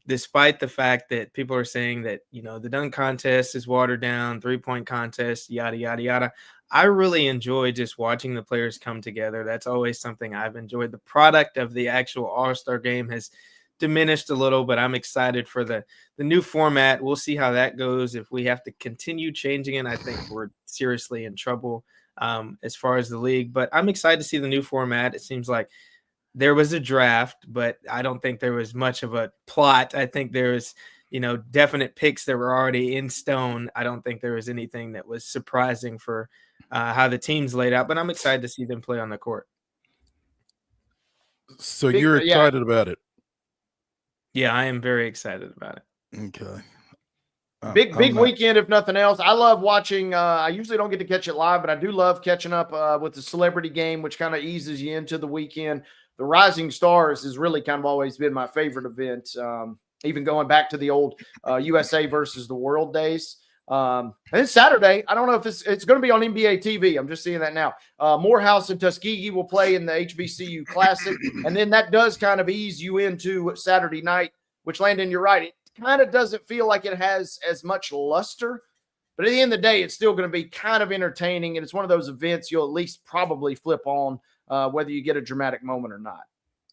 despite the fact that people are saying that, the dunk contest is watered down, three-point contest, yada, yada, yada. I really enjoy just watching the players come together. That's always something I've enjoyed. The product of the actual All-Star game has diminished a little, but I'm excited for the new format. We'll see how that goes. If we have to continue changing it, I think we're seriously in trouble as far as the league. But I'm excited to see the new format. It seems like there was a draft, but I don't think there was much of a plot. I think there was definite picks that were already in stone. I don't think there was anything that was surprising for how the teams laid out, but I'm excited to see them play on the court. So you're excited about it? Yeah, I am very excited about it. Okay. Big weekend, if nothing else. I love watching. I usually don't get to catch it live, but I do love catching up with the celebrity game, which kind of eases you into the weekend. The Rising Stars has really kind of always been my favorite event, even going back to the old USA versus the World days. And then Saturday, I don't know if it's going to be on NBA TV. I'm just seeing that now. Morehouse and Tuskegee will play in the HBCU Classic. And then that does kind of ease you into Saturday night, which, Landon, you're right. It kind of doesn't feel like it has as much luster But at the end of the day, it's still going to be kind of entertaining. And it's one of those events you'll at least probably flip on whether you get a dramatic moment or not.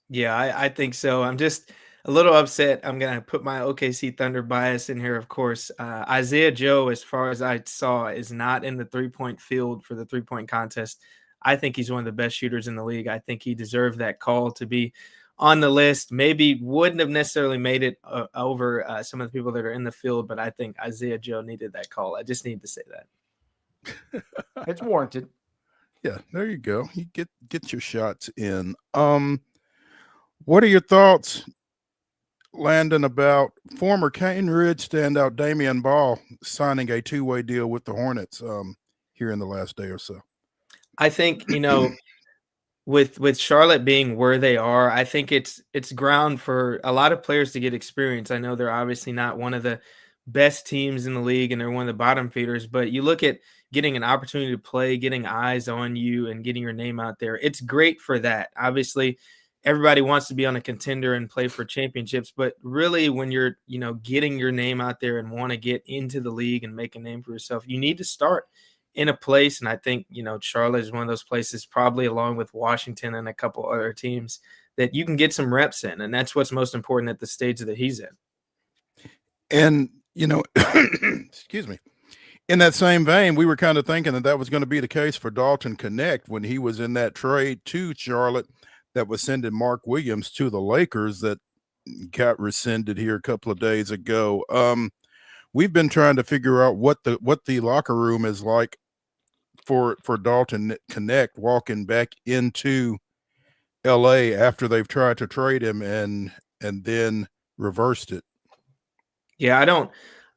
Yeah, I think so. I'm just a little upset. I'm going to put my OKC Thunder bias in here, of course. Isaiah Joe, as far as I saw, is not in the three-point field for the three-point contest. I think he's one of the best shooters in the league. I think he deserved that call to be on the list. Maybe wouldn't have necessarily made it over some of the people that are in the field, but I think Isaiah Joe needed that call. I just need to say that. It's warranted. Yeah, there you go. You get your shots in. What are your thoughts, Landon, about former Cane Ridge standout Damian Ball signing a two-way deal with the Hornets here in the last day or so? I think, with Charlotte being where they are, I think it's ground for a lot of players to get experience. I know they're obviously not one of the best teams in the league and they're one of the bottom feeders, but you look at getting an opportunity to play, getting eyes on you and getting your name out there. It's great for that. Obviously, everybody wants to be on a contender and play for championships, but really when you're, getting your name out there and want to get into the league and make a name for yourself, you need to start in a place. And I think, Charlotte is one of those places, probably along with Washington and a couple other teams, that you can get some reps in. And that's what's most important at the stage that he's in. And, excuse me, in that same vein, we were kind of thinking that was going to be the case for Dalton Connect when he was in that trade to Charlotte that was sending Mark Williams to the Lakers that got rescinded here a couple of days ago. We've been trying to figure out what the locker room is like for Dalton Connect walking back into LA after they've tried to trade him and then reversed it. Yeah,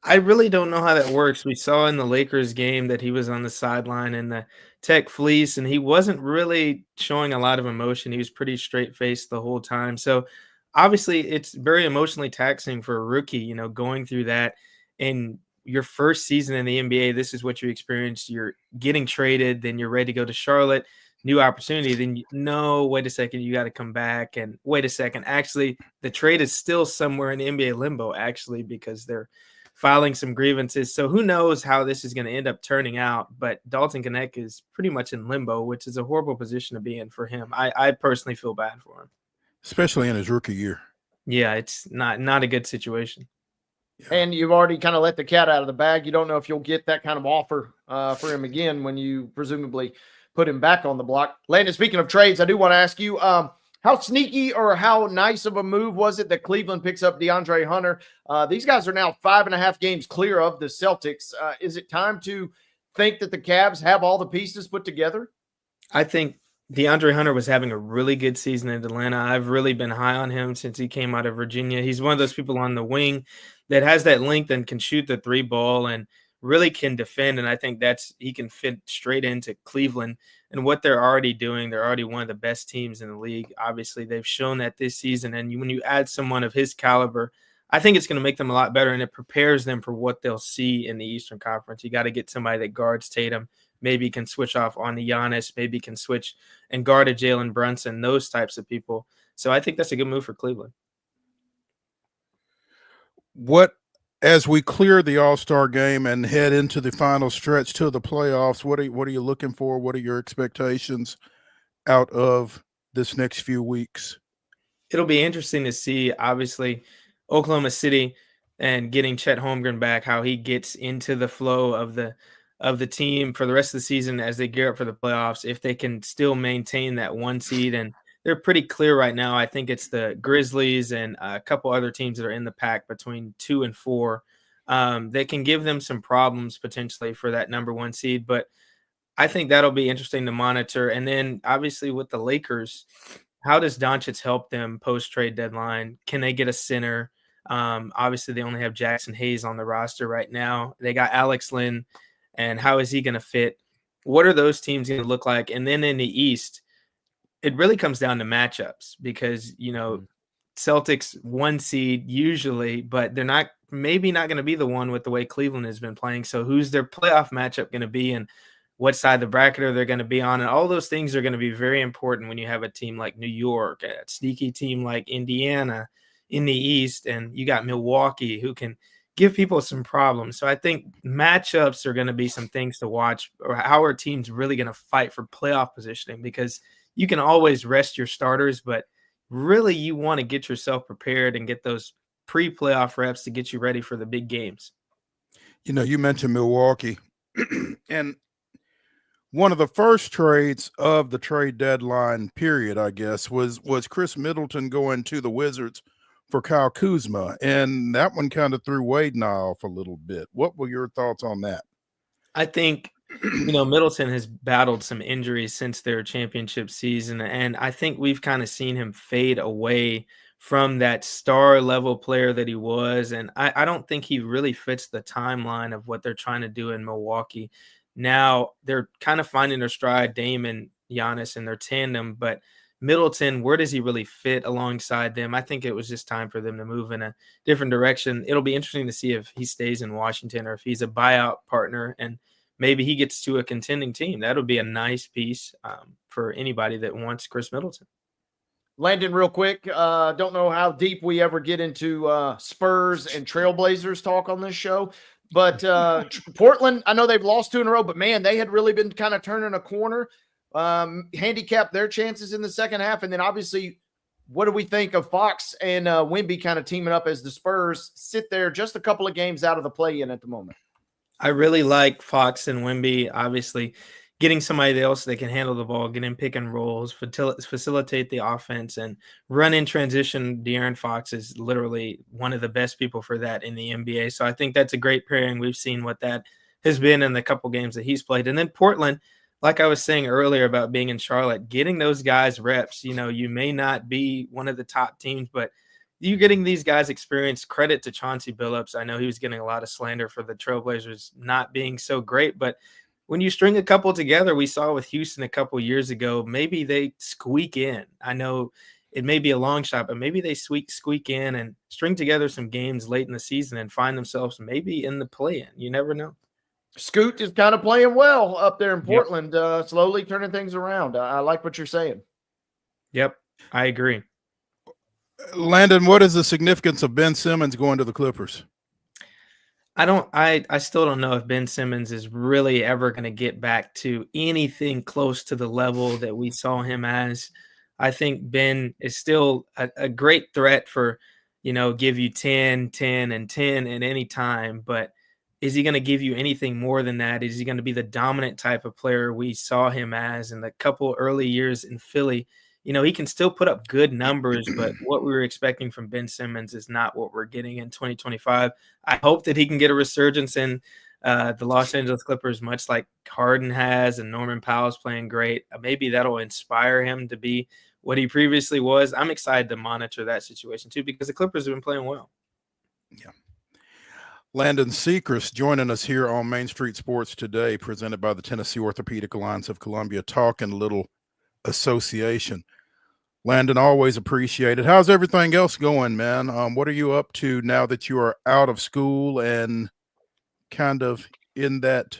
I really don't know how that works. We saw in the Lakers game that he was on the sideline in the tech fleece and he wasn't really showing a lot of emotion. He was pretty straight-faced the whole time. So obviously it's very emotionally taxing for a rookie, going through that. In your first season in the NBA, this is what you experienced. You're getting traded, then you're ready to go to Charlotte, new opportunity. Then wait a second, you got to come back. And wait a second, actually, the trade is still somewhere in the NBA limbo, actually, because they're filing some grievances. So who knows how this is going to end up turning out. But Dalton Connect is pretty much in limbo, which is a horrible position to be in for him. I personally feel bad for him. Especially in his rookie year. Yeah, it's not a good situation. And you've already kind of let the cat out of the bag. You don't know if you'll get that kind of offer for him again when you presumably put him back on the block. Landon, speaking of trades, I do want to ask you, how sneaky or how nice of a move was it that Cleveland picks up DeAndre Hunter? These guys are now 5.5 games clear of the Celtics. Is it time to think that the Cavs have all the pieces put together? I think DeAndre Hunter was having a really good season in Atlanta. I've really been high on him since he came out of Virginia. He's one of those people on the wing that has that length and can shoot the three ball and really can defend. And I think he can fit straight into Cleveland and what they're already doing. They're already one of the best teams in the league. Obviously, they've shown that this season. And when you add someone of his caliber, I think it's going to make them a lot better, and it prepares them for what they'll see in the Eastern Conference. You got to get somebody that guards Tatum, maybe can switch off on the Giannis, maybe can switch and guard a Jalen Brunson, those types of people. So I think that's a good move for Cleveland. As we clear the All-Star game and head into the final stretch to the playoffs, what are you looking for? What are your expectations out of this next few weeks? It'll be interesting to see, obviously, Oklahoma City and getting Chet Holmgren back, how he gets into the flow of the team for the rest of the season as they gear up for the playoffs, if they can still maintain that 1 seed. And they're pretty clear right now. I think it's the Grizzlies and a couple other teams that are in the pack between 2 and 4. They can give them some problems potentially for that number 1 seed, but I think that'll be interesting to monitor. And then obviously with the Lakers, how does Doncic help them post-trade deadline? Can they get a center? Obviously they only have Jackson Hayes on the roster right now. They got Alex Len, and how is he going to fit? What are those teams going to look like? And then in the East, it really comes down to matchups because, Celtics 1 seed usually, but they're maybe not going to be the one with the way Cleveland has been playing. So who's their playoff matchup going to be, and what side of the bracket are they going to be on? And all those things are going to be very important when you have a team like New York, a sneaky team like Indiana in the East, and you got Milwaukee who can give people some problems. So I think matchups are going to be some things to watch, or how are teams really going to fight for playoff positioning, because you can always rest your starters, but really you want to get yourself prepared and get those pre-playoff reps to get you ready for the big games. You know, you mentioned Milwaukee, and one of the first trades of the trade deadline period, I guess, was Chris Middleton going to the Wizards for Kyle Kuzma, and that one kind of threw Wade and I off a little bit. What were your thoughts on that? I think, Middleton has battled some injuries since their championship season, and I think we've kind of seen him fade away from that star level player that he was. And I don't think he really fits the timeline of what they're trying to do in Milwaukee. Now they're kind of finding their stride, Dame and Giannis in their tandem, but Middleton, where does he really fit alongside them? I think it was just time for them to move in a different direction. It'll be interesting to see if he stays in Washington or if he's a buyout partner and maybe he gets to a contending team. That would be a nice piece for anybody that wants Chris Middleton. Landon, real quick, don't know how deep we ever get into Spurs and Trailblazers talk on this show, but Portland, I know they've lost 2 in a row, but man, they had really been kind of turning a corner, handicapped their chances in the second half. And then obviously, what do we think of Fox and Wemby kind of teaming up as the Spurs sit there just a couple of games out of the play-in at the moment? I really like Fox and Wemby, obviously. Getting somebody else that can handle the ball, get in pick and rolls, facilitate the offense, and run in transition. De'Aaron Fox is literally one of the best people for that in the NBA. So I think that's a great pairing. We've seen what that has been in the couple games that he's played. And then Portland, like I was saying earlier about being in Charlotte, getting those guys reps. You may not be one of the top teams, but you're getting these guys experience. Credit to Chauncey Billups. I know he was getting a lot of slander for the Trailblazers not being so great, but when you string a couple together, we saw with Houston a couple years ago, maybe they squeak in. I know it may be a long shot, but maybe they squeak in and string together some games late in the season and find themselves maybe in the play-in. You never know. Scoot is kind of playing well up there in Portland, slowly turning things around. I like what you're saying. Yep, I agree. Landon, what is the significance of Ben Simmons going to the Clippers? I still don't know if Ben Simmons is really ever going to get back to anything close to the level that we saw him as. I think Ben is still a great threat for, give you 10, 10, and 10 at any time. But is he going to give you anything more than that? Is he going to be the dominant type of player we saw him as in the couple early years in Philly? He can still put up good numbers, but what we were expecting from Ben Simmons is not what we're getting in 2025. I hope that he can get a resurgence in the Los Angeles Clippers, much like Harden has, and Norman Powell's playing great. Maybe that'll inspire him to be what he previously was. I'm excited to monitor that situation too, because the Clippers have been playing well. Yeah. Landon SECREST joining us here on Main Street Sports today, presented by the Tennessee Orthopedic Alliance of Columbia, talking a little association. Landon, always appreciate it. How's everything else going, man? What are you up to now that you are out of school and kind of in that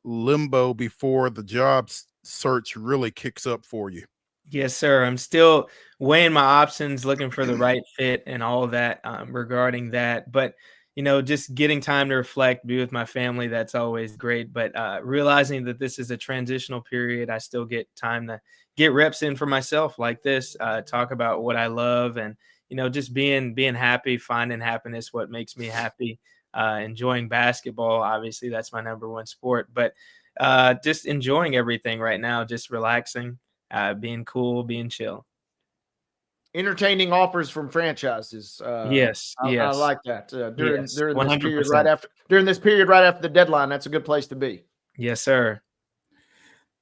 limbo before the job search really kicks up for you? Yes, sir. I'm still weighing my options, looking for the right fit and all of that regarding that. But, just getting time to reflect, be with my family, that's always great. But realizing that this is a transitional period, I still get time to get reps in for myself like this, talk about what I love and, just being happy, finding happiness, what makes me happy, enjoying basketball. Obviously, that's my number one sport, but just enjoying everything right now, just relaxing, being cool, being chill. Entertaining offers from franchises. Yes. I like that. During this period 100%. during this period right after the deadline, that's a good place to be. Yes, sir.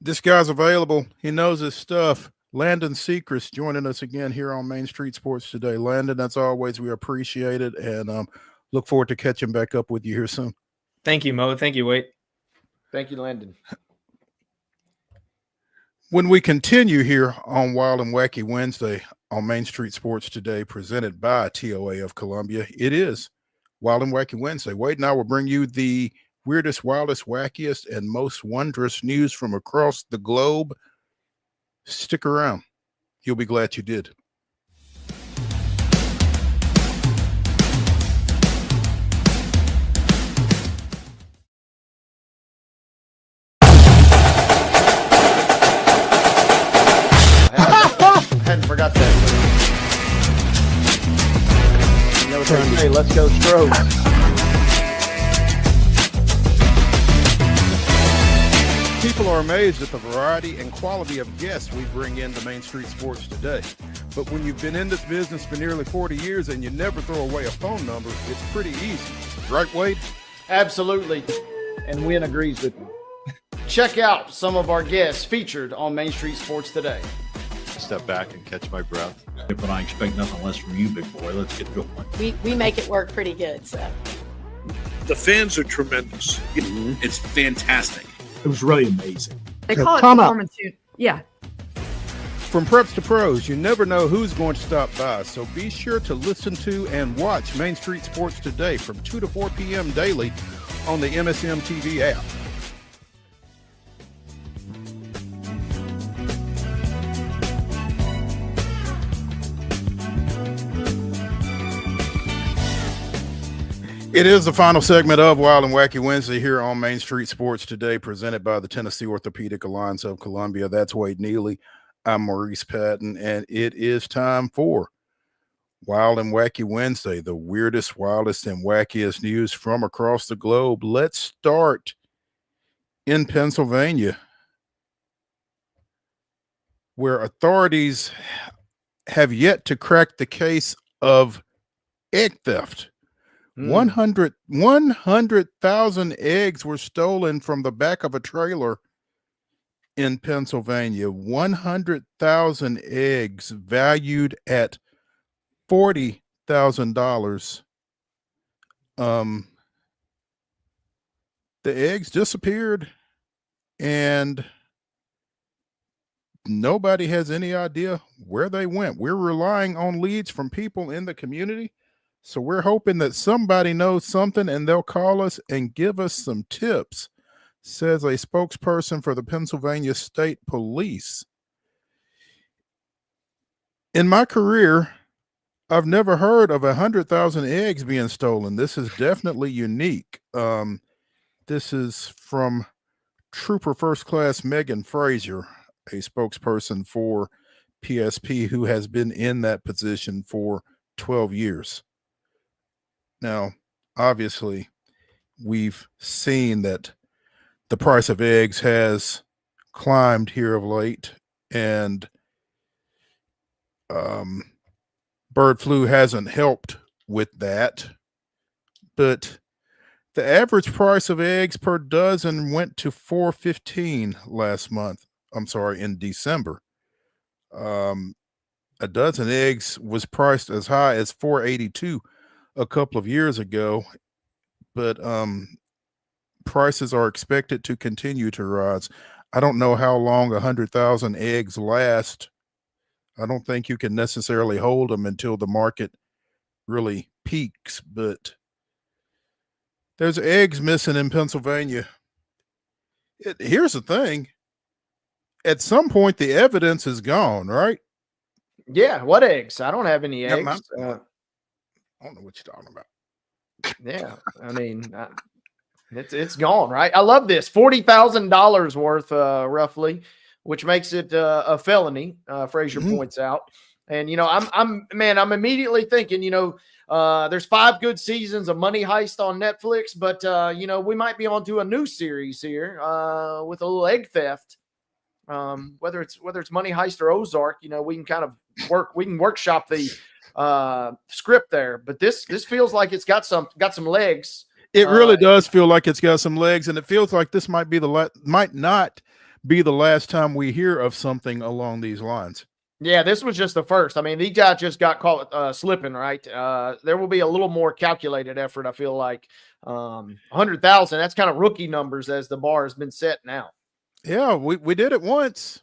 This guy's available. He knows his stuff. Landon SECREST joining us again here on Main Street Sports today. Landon, as always, we appreciate it and look forward to catching back up with you here soon. Thank you, Mo. Thank you, Wade. Thank you, Landon. When we continue here on Wild and Wacky Wednesday on Main Street Sports today, presented by TOA of Columbia, it is Wild and Wacky Wednesday. Wade and I will bring you the weirdest, wildest, wackiest, and most wondrous news from across the globe. Stick around. You'll be glad you did. Let's go Stros. People are amazed at the variety and quality of guests we bring into Main Street Sports today. But when you've been in this business for nearly 40 years and you never throw away a phone number, it's pretty easy. Right, Wade? Absolutely. And Wynn agrees with me. Check out some of our guests featured on Main Street Sports today. Step back and catch my breath. But I expect nothing less from you, big boy. Let's get going. We make it work pretty good. So the fans are tremendous. It's fantastic. It was really amazing. They call it performance. Yeah. From preps to pros, you never know who's going to stop by, so be sure to listen to and watch Main Street Sports today from 2 to 4 p.m. daily on the MSM TV app. It is the final segment of Wild and Wacky Wednesday here on Main Street Sports today, presented by the Tennessee Orthopedic Alliance of Columbia. That's Wade Neely. I'm Maurice Patton, and it is time for Wild and Wacky Wednesday, the weirdest, wildest, and wackiest news from across the globe. Let's start in Pennsylvania, where authorities have yet to crack the case of egg theft. 100,000 eggs were stolen from the back of a trailer in Pennsylvania. 100,000 eggs valued at $40,000. The eggs disappeared and nobody has any idea where they went. We're relying on leads from people in the community. So we're hoping that somebody knows something and they'll call us and give us some tips, says a spokesperson for the Pennsylvania State Police. In my career, I've never heard of 100,000 eggs being stolen. This is definitely unique. This is from Trooper First Class Megan Frazier, a spokesperson for PSP who has been in that position for 12 years. Now, obviously, we've seen that the price of eggs has climbed here of late, and bird flu hasn't helped with that. But the average price of eggs per dozen went to $4.15 last month. I'm sorry, in December. A dozen eggs was priced as high as $4.82 a couple of years ago, but prices are expected to continue to rise. I don't know how long 100,000 eggs last. I don't think you can necessarily hold them until the market really peaks, but there's eggs missing in Pennsylvania. Here's the thing. At some point, the evidence is gone, right? Yeah. What eggs? I don't have any eggs. I don't know what you're talking about. Yeah, I mean, it's gone, right? I love this. $40,000 worth, roughly, which makes it a felony. Frazier points out, and I'm immediately thinking, there's 5 good seasons of Money Heist on Netflix, but we might be onto a new series here with a little egg theft. Whether it's Money Heist or Ozark, we can kind of workshop the script there, but this feels like it's got some legs. It really does feel like it's got some legs, and it feels like this might not be the last time we hear of something along these lines. Yeah, this was just the first. I mean, these guys just got caught slipping, right? There will be a little more calculated effort, I feel like. 100,000, that's kind of rookie numbers as the bar has been set now. Yeah, we did it once.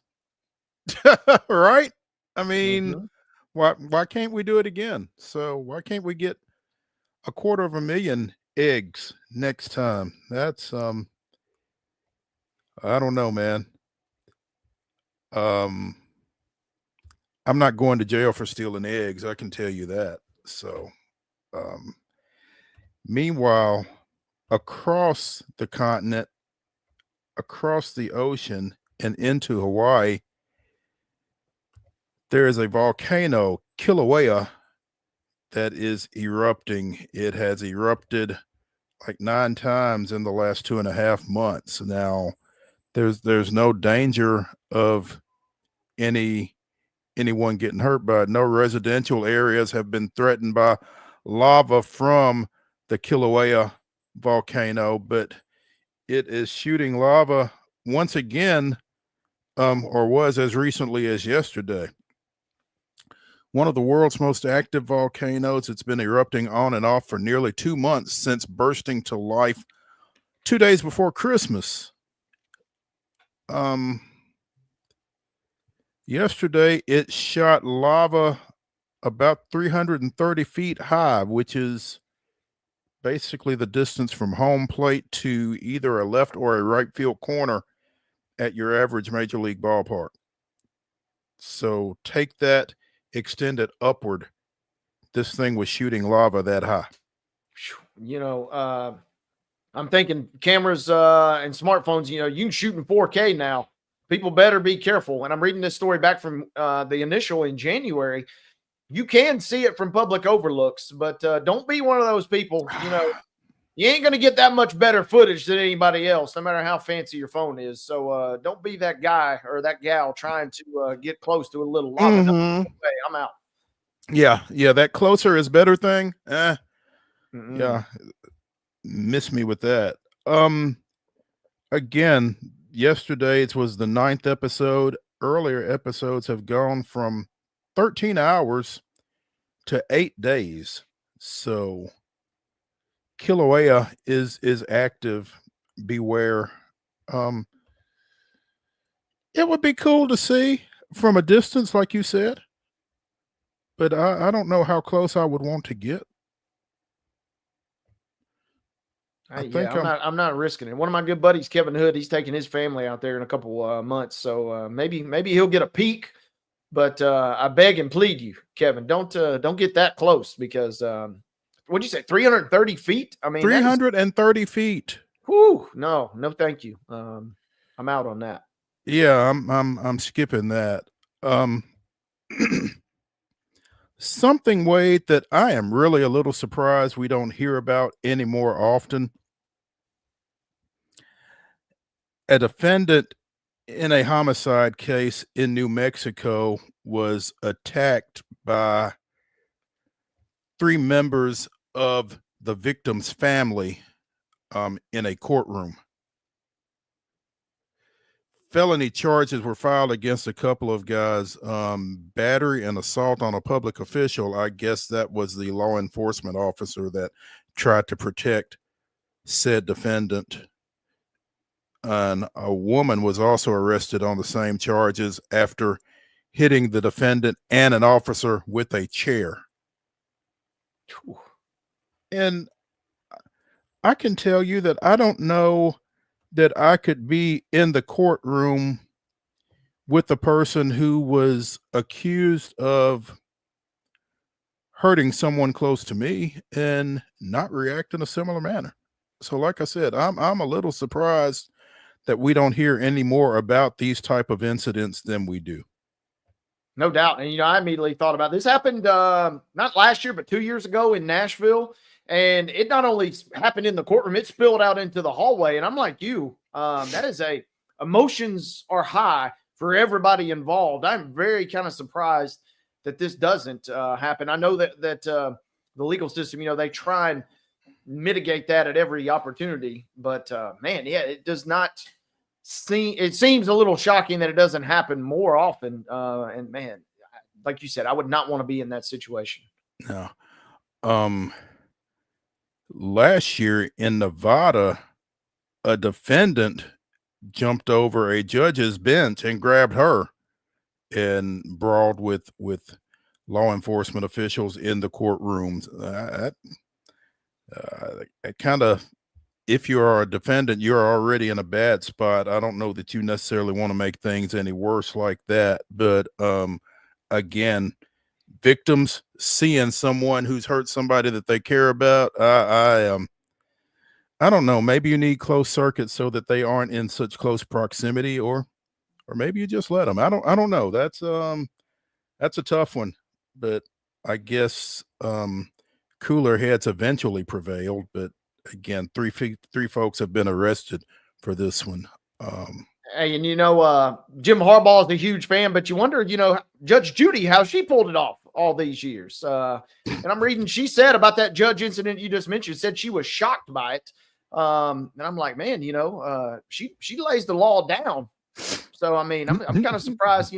Right? I mean, why can't we do it again? So why can't we get 250,000 eggs next time? That's I don't know, man. I'm not going to jail for stealing eggs, I can tell you that. So meanwhile, across the continent, across the ocean and into Hawaii, there is a volcano, Kilauea, that is erupting. It has erupted like 9 times in the last 2.5 months. Now, there's no danger of anyone getting hurt by it. No residential areas have been threatened by lava from the Kilauea volcano, but it is shooting lava once again, or was as recently as yesterday. One of the world's most active volcanoes. It's been erupting on and off for nearly 2 months since bursting to life 2 days before Christmas. Yesterday, it shot lava about 330 feet high, which is basically the distance from home plate to either a left or a right field corner at your average major league ballpark. So take that, extend it upward. This thing was shooting lava that high. You know, I'm thinking cameras and smartphones, you know, you can shoot in 4K now. People better be careful. And I'm reading this story back from the initial in January. You can see it from public overlooks, but don't be one of those people. You know, you ain't going to get that much better footage than anybody else, no matter how fancy your phone is. So don't be that guy or that gal trying to get close to a little lava. No way, I'm out. Yeah, that closer is better thing. Yeah, miss me with that. Again, yesterday it was the 9th episode. Earlier episodes have gone from 13 hours to 8 days. So Kilauea is active. Beware. It would be cool to see from a distance, like you said, but I don't know how close I would want to get. I'm not risking it. One of my good buddies, Kevin Hood, he's taking his family out there in a couple months, so maybe he'll get a peek. But I beg and plead you, Kevin, don't get that close because what'd you say, 330 feet? I mean, 330 feet. Whew, no, thank you. I'm out on that. Yeah, I'm skipping that. Something, Wade, that I am really a little surprised we don't hear about any more often. A defendant in a homicide case in New Mexico was attacked by 3 members of the victim's family in a courtroom. Felony charges were filed against a couple of guys, battery and assault on a public official. I guess that was the law enforcement officer that tried to protect said defendant. And a woman was also arrested on the same charges after hitting the defendant and an officer with a chair. And I can tell you that I don't know that I could be in the courtroom with the person who was accused of hurting someone close to me and not react in a similar manner. So like I said, I'm a little surprised that we don't hear any more about these type of incidents than we do. No doubt. And, you know, I immediately thought about this. Happened not last year, but 2 years ago in Nashville. And it not only happened in the courtroom, it spilled out into the hallway. And I'm like you, that is emotions are high for everybody involved. I'm very kind of surprised that this doesn't happen. I know that the legal system, you know, they try and mitigate that at every opportunity. But, man, yeah, it does not seem – it seems a little shocking that it doesn't happen more often. And, man, like you said, I would not want to be in that situation. No. Last year in Nevada, a defendant jumped over a judge's bench and grabbed her and brawled with law enforcement officials in the courtrooms. Kind of, if you are a defendant, you're already in a bad spot. I don't know that you necessarily want to make things any worse like that. But again, victims seeing someone who's hurt somebody that they care about, I don't know. Maybe you need closed circuits so that they aren't in such close proximity, or maybe you just let them. I don't know. That's a tough one, but I guess cooler heads eventually prevailed, but again, three folks have been arrested for this one. Hey, and Jim Harbaugh is a huge fan, but you wonder, Judge Judy, how she pulled it off all these years. And I'm reading, she said about that judge incident you just mentioned, said she was shocked by it. And I'm like, man, she lays the law down. So I mean, I'm kind of surprised,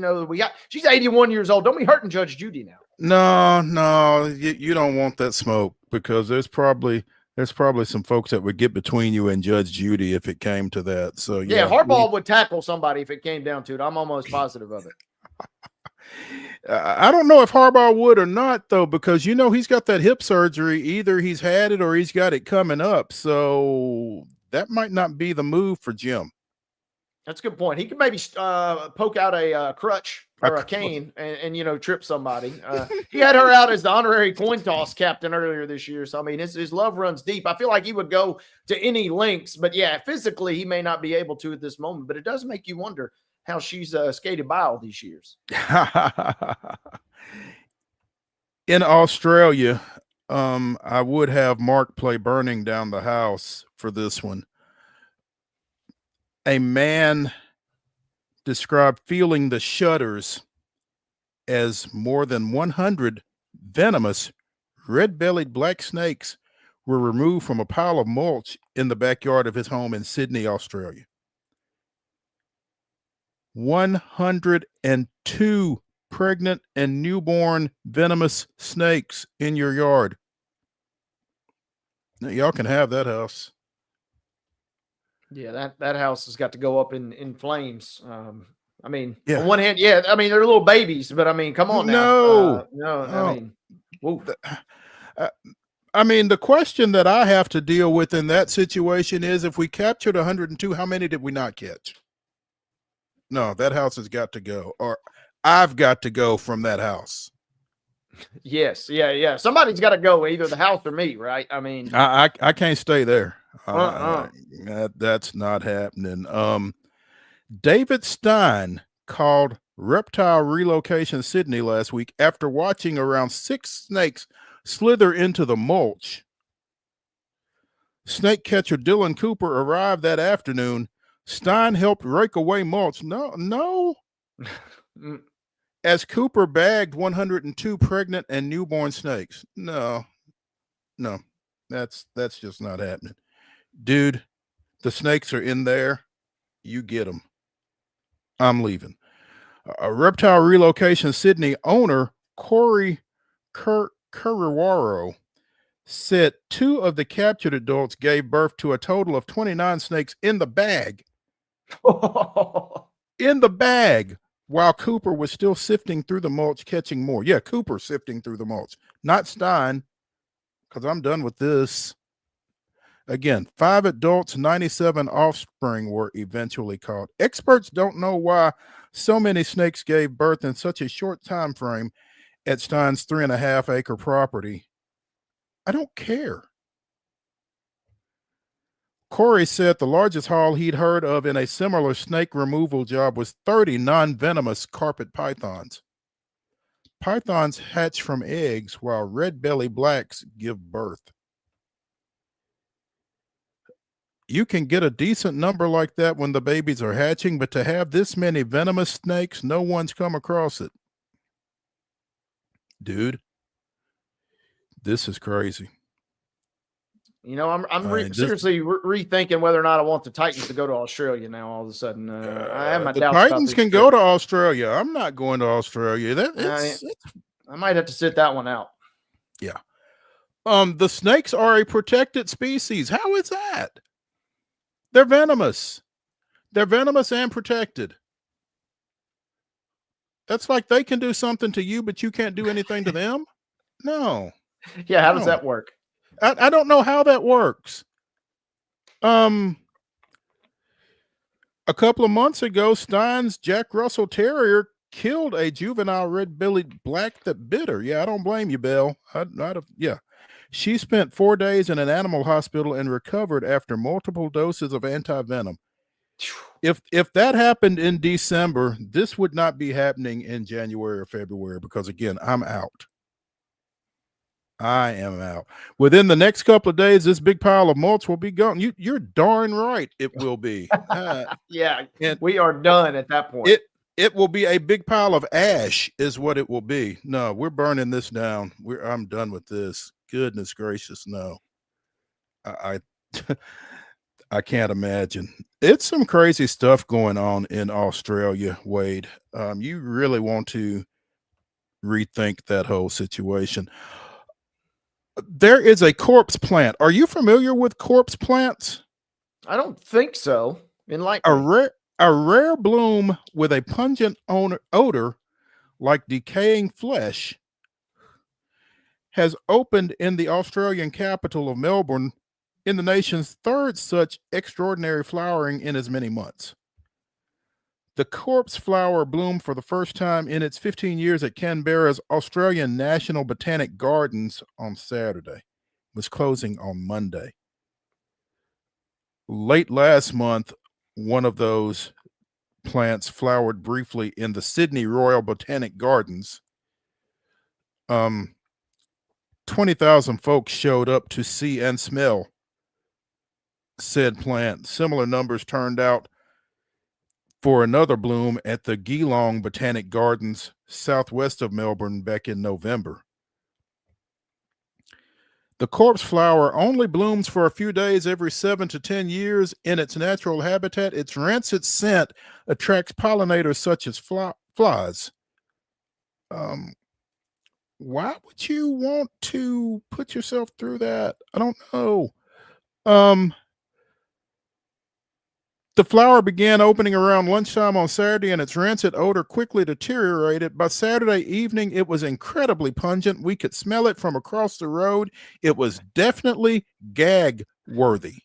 she's 81 years old. Don't be hurting Judge Judy now. No, you don't want that smoke, because there's probably some folks that would get between you and Judge Judy if it came to that. So yeah, Harbaugh would tackle somebody if it came down to it. I'm almost positive of it. I don't know if Harbaugh would or not, though, because he's got that hip surgery. Either he's had it or he's got it coming up. So that might not be the move for Jim. That's a good point. He could maybe poke out a crutch or a cane and trip somebody. He had her out as the honorary coin toss captain earlier this year. So, I mean, his love runs deep. I feel like he would go to any lengths. But, yeah, physically he may not be able to at this moment. But it does make you wonder how she's skated by all these years. In Australia, I would have Mark play Burning Down the House for this one. A man described feeling the shudders as more than 100 venomous red-bellied black snakes were removed from a pile of mulch in the backyard of his home in Sydney, Australia. 102 pregnant and newborn venomous snakes in your yard. Now, y'all can have that house. Yeah, that house has got to go up in flames. I mean, yeah. On one hand, yeah, I mean, they're little babies, but I mean, come on now. I mean, whoa. I mean, the question that I have to deal with in that situation is, if we captured 102, how many did we not catch? No, that house has got to go, or I've got to go from that house. Yes, yeah. Somebody's got to go, either the house or me, right? I mean, I can't stay there. That's not happening. David Stein called Reptile Relocation Sydney last week after watching around 6 snakes slither into the mulch. Snake catcher Dylan Cooper arrived that afternoon. Stein helped rake away mulch. No. As Cooper bagged 102 pregnant and newborn snakes. No, that's just not happening. Dude, the snakes are in there. You get them. I'm leaving. A Reptile Relocation Sydney owner, Corey Currawaro, said 2 of the captured adults gave birth to a total of 29 snakes in the bag. In the bag, while Cooper was still sifting through the mulch, catching more. Yeah, Cooper sifting through the mulch, not Stein, because I'm done with this. Again, 5 adults, 97 offspring were eventually caught. Experts don't know why so many snakes gave birth in such a short time frame at Stein's 3.5-acre property. I don't care. Corey said the largest haul he'd heard of in a similar snake removal job was 30 non-venomous carpet pythons. Pythons hatch from eggs while red-belly blacks give birth. You can get a decent number like that when the babies are hatching, but to have this many venomous snakes, no one's come across it. Dude, this is crazy. I'm seriously rethinking whether or not I want the Titans to go to Australia now. All of a sudden, I have my doubts. The Titans can go to Australia. I'm not going to Australia. I might have to sit that one out. Yeah. The snakes are a protected species. How is that? They're venomous. They're venomous and protected. That's like they can do something to you, but you can't do anything to them? No. Yeah, how does that work? I don't know how that works. A couple of months ago, Stein's Jack Russell Terrier killed a juvenile red-bellied black that bit her. Yeah, I don't blame you, Belle. Yeah. She spent 4 days in an animal hospital and recovered after multiple doses of anti-venom. If that happened in December, this would not be happening in January or February because, again, I'm out. I am out. Within the next couple of days, this big pile of mulch will be gone. You're darn right it will be. Yeah, and we are done at that point. It will be a big pile of ash is what it will be. No, we're burning this down. I'm done with this. Goodness gracious, no. I I can't imagine. It's some crazy stuff going on in Australia, Wade. You really want to rethink that whole situation. There is a corpse plant. Are you familiar with corpse plants? I don't think so. A rare bloom with a pungent odor like decaying flesh has opened in the Australian capital of Melbourne in the nation's third such extraordinary flowering in as many months. The corpse flower bloomed for the first time in its 15 years at Canberra's Australian National Botanic Gardens on Saturday. It was closing on Monday. Late last month, one of those plants flowered briefly in the Sydney Royal Botanic Gardens. 20,000 folks showed up to see and smell said plant. Similar numbers turned out for another bloom at the Geelong Botanic Gardens southwest of Melbourne back in November. The corpse flower only blooms for a few days every 7 to 10 years in its natural habitat. Its rancid scent attracts pollinators such as flies. Why would you want to put yourself through that? I don't know. The flower began opening around lunchtime on Saturday, and its rancid odor quickly deteriorated. By Saturday evening, it was incredibly pungent. We could smell it from across the road. It was definitely gag-worthy.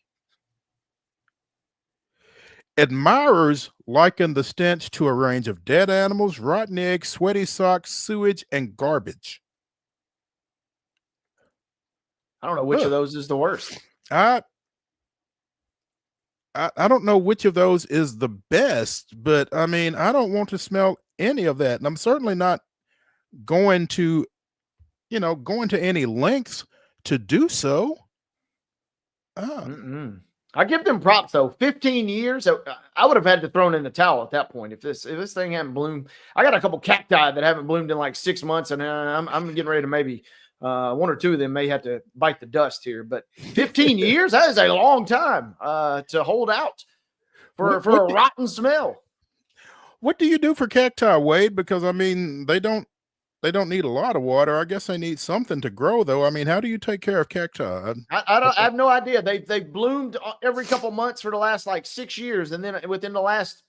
Admirers likened the stench to a range of dead animals, rotten eggs, sweaty socks, sewage, and garbage. I don't know which of those is the worst. I don't know which of those is the best, but I mean, I don't want to smell any of that. And I'm certainly not going to, any lengths to do so. I give them props though. 15 years, I would have had to throw in the towel at that point if this thing hadn't bloomed. I got a couple cacti that haven't bloomed in like 6 months, and I'm getting ready to maybe one or two of them may have to bite the dust here. But 15 years, that is a long time to hold out for a rotten smell. What do you do for cacti, Wade? Because I mean, they don't need a lot of water. I guess they need something to grow, though. I mean, how do you take care of cacti? I have no idea. They bloomed every couple months for the last like 6 years, and then within the last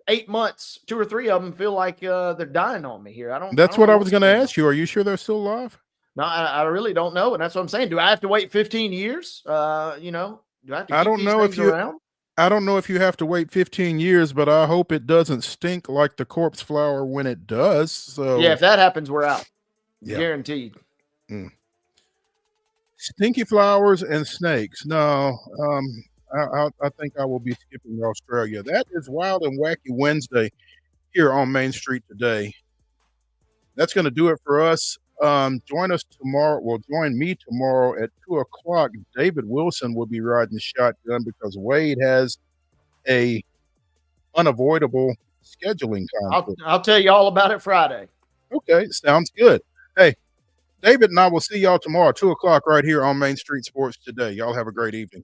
8 months, 2 or 3 of them feel like they're dying on me here. That's what I was going to ask you. Are you sure they're still alive? No, I really don't know, and that's what I'm saying. Do I have to wait 15 years? Do I have to keep don't these know things around? I don't know if you have to wait 15 years, but I hope it doesn't stink like the corpse flower when it does. So yeah, if that happens, we're out. Yeah. Guaranteed. Stinky flowers and snakes. No, I think I will be skipping Australia. That is Wild and Wacky Wednesday here on Main Street today. That's going to do it for us. Join us tomorrow. Well, join me tomorrow at 2:00. David Wilson will be riding shotgun because Wade has a unavoidable scheduling conflict. I'll tell you all about it Friday. Okay, sounds good. Hey, David and I will see y'all tomorrow, 2:00 right here on Main Street Sports Today. Y'all have a great evening.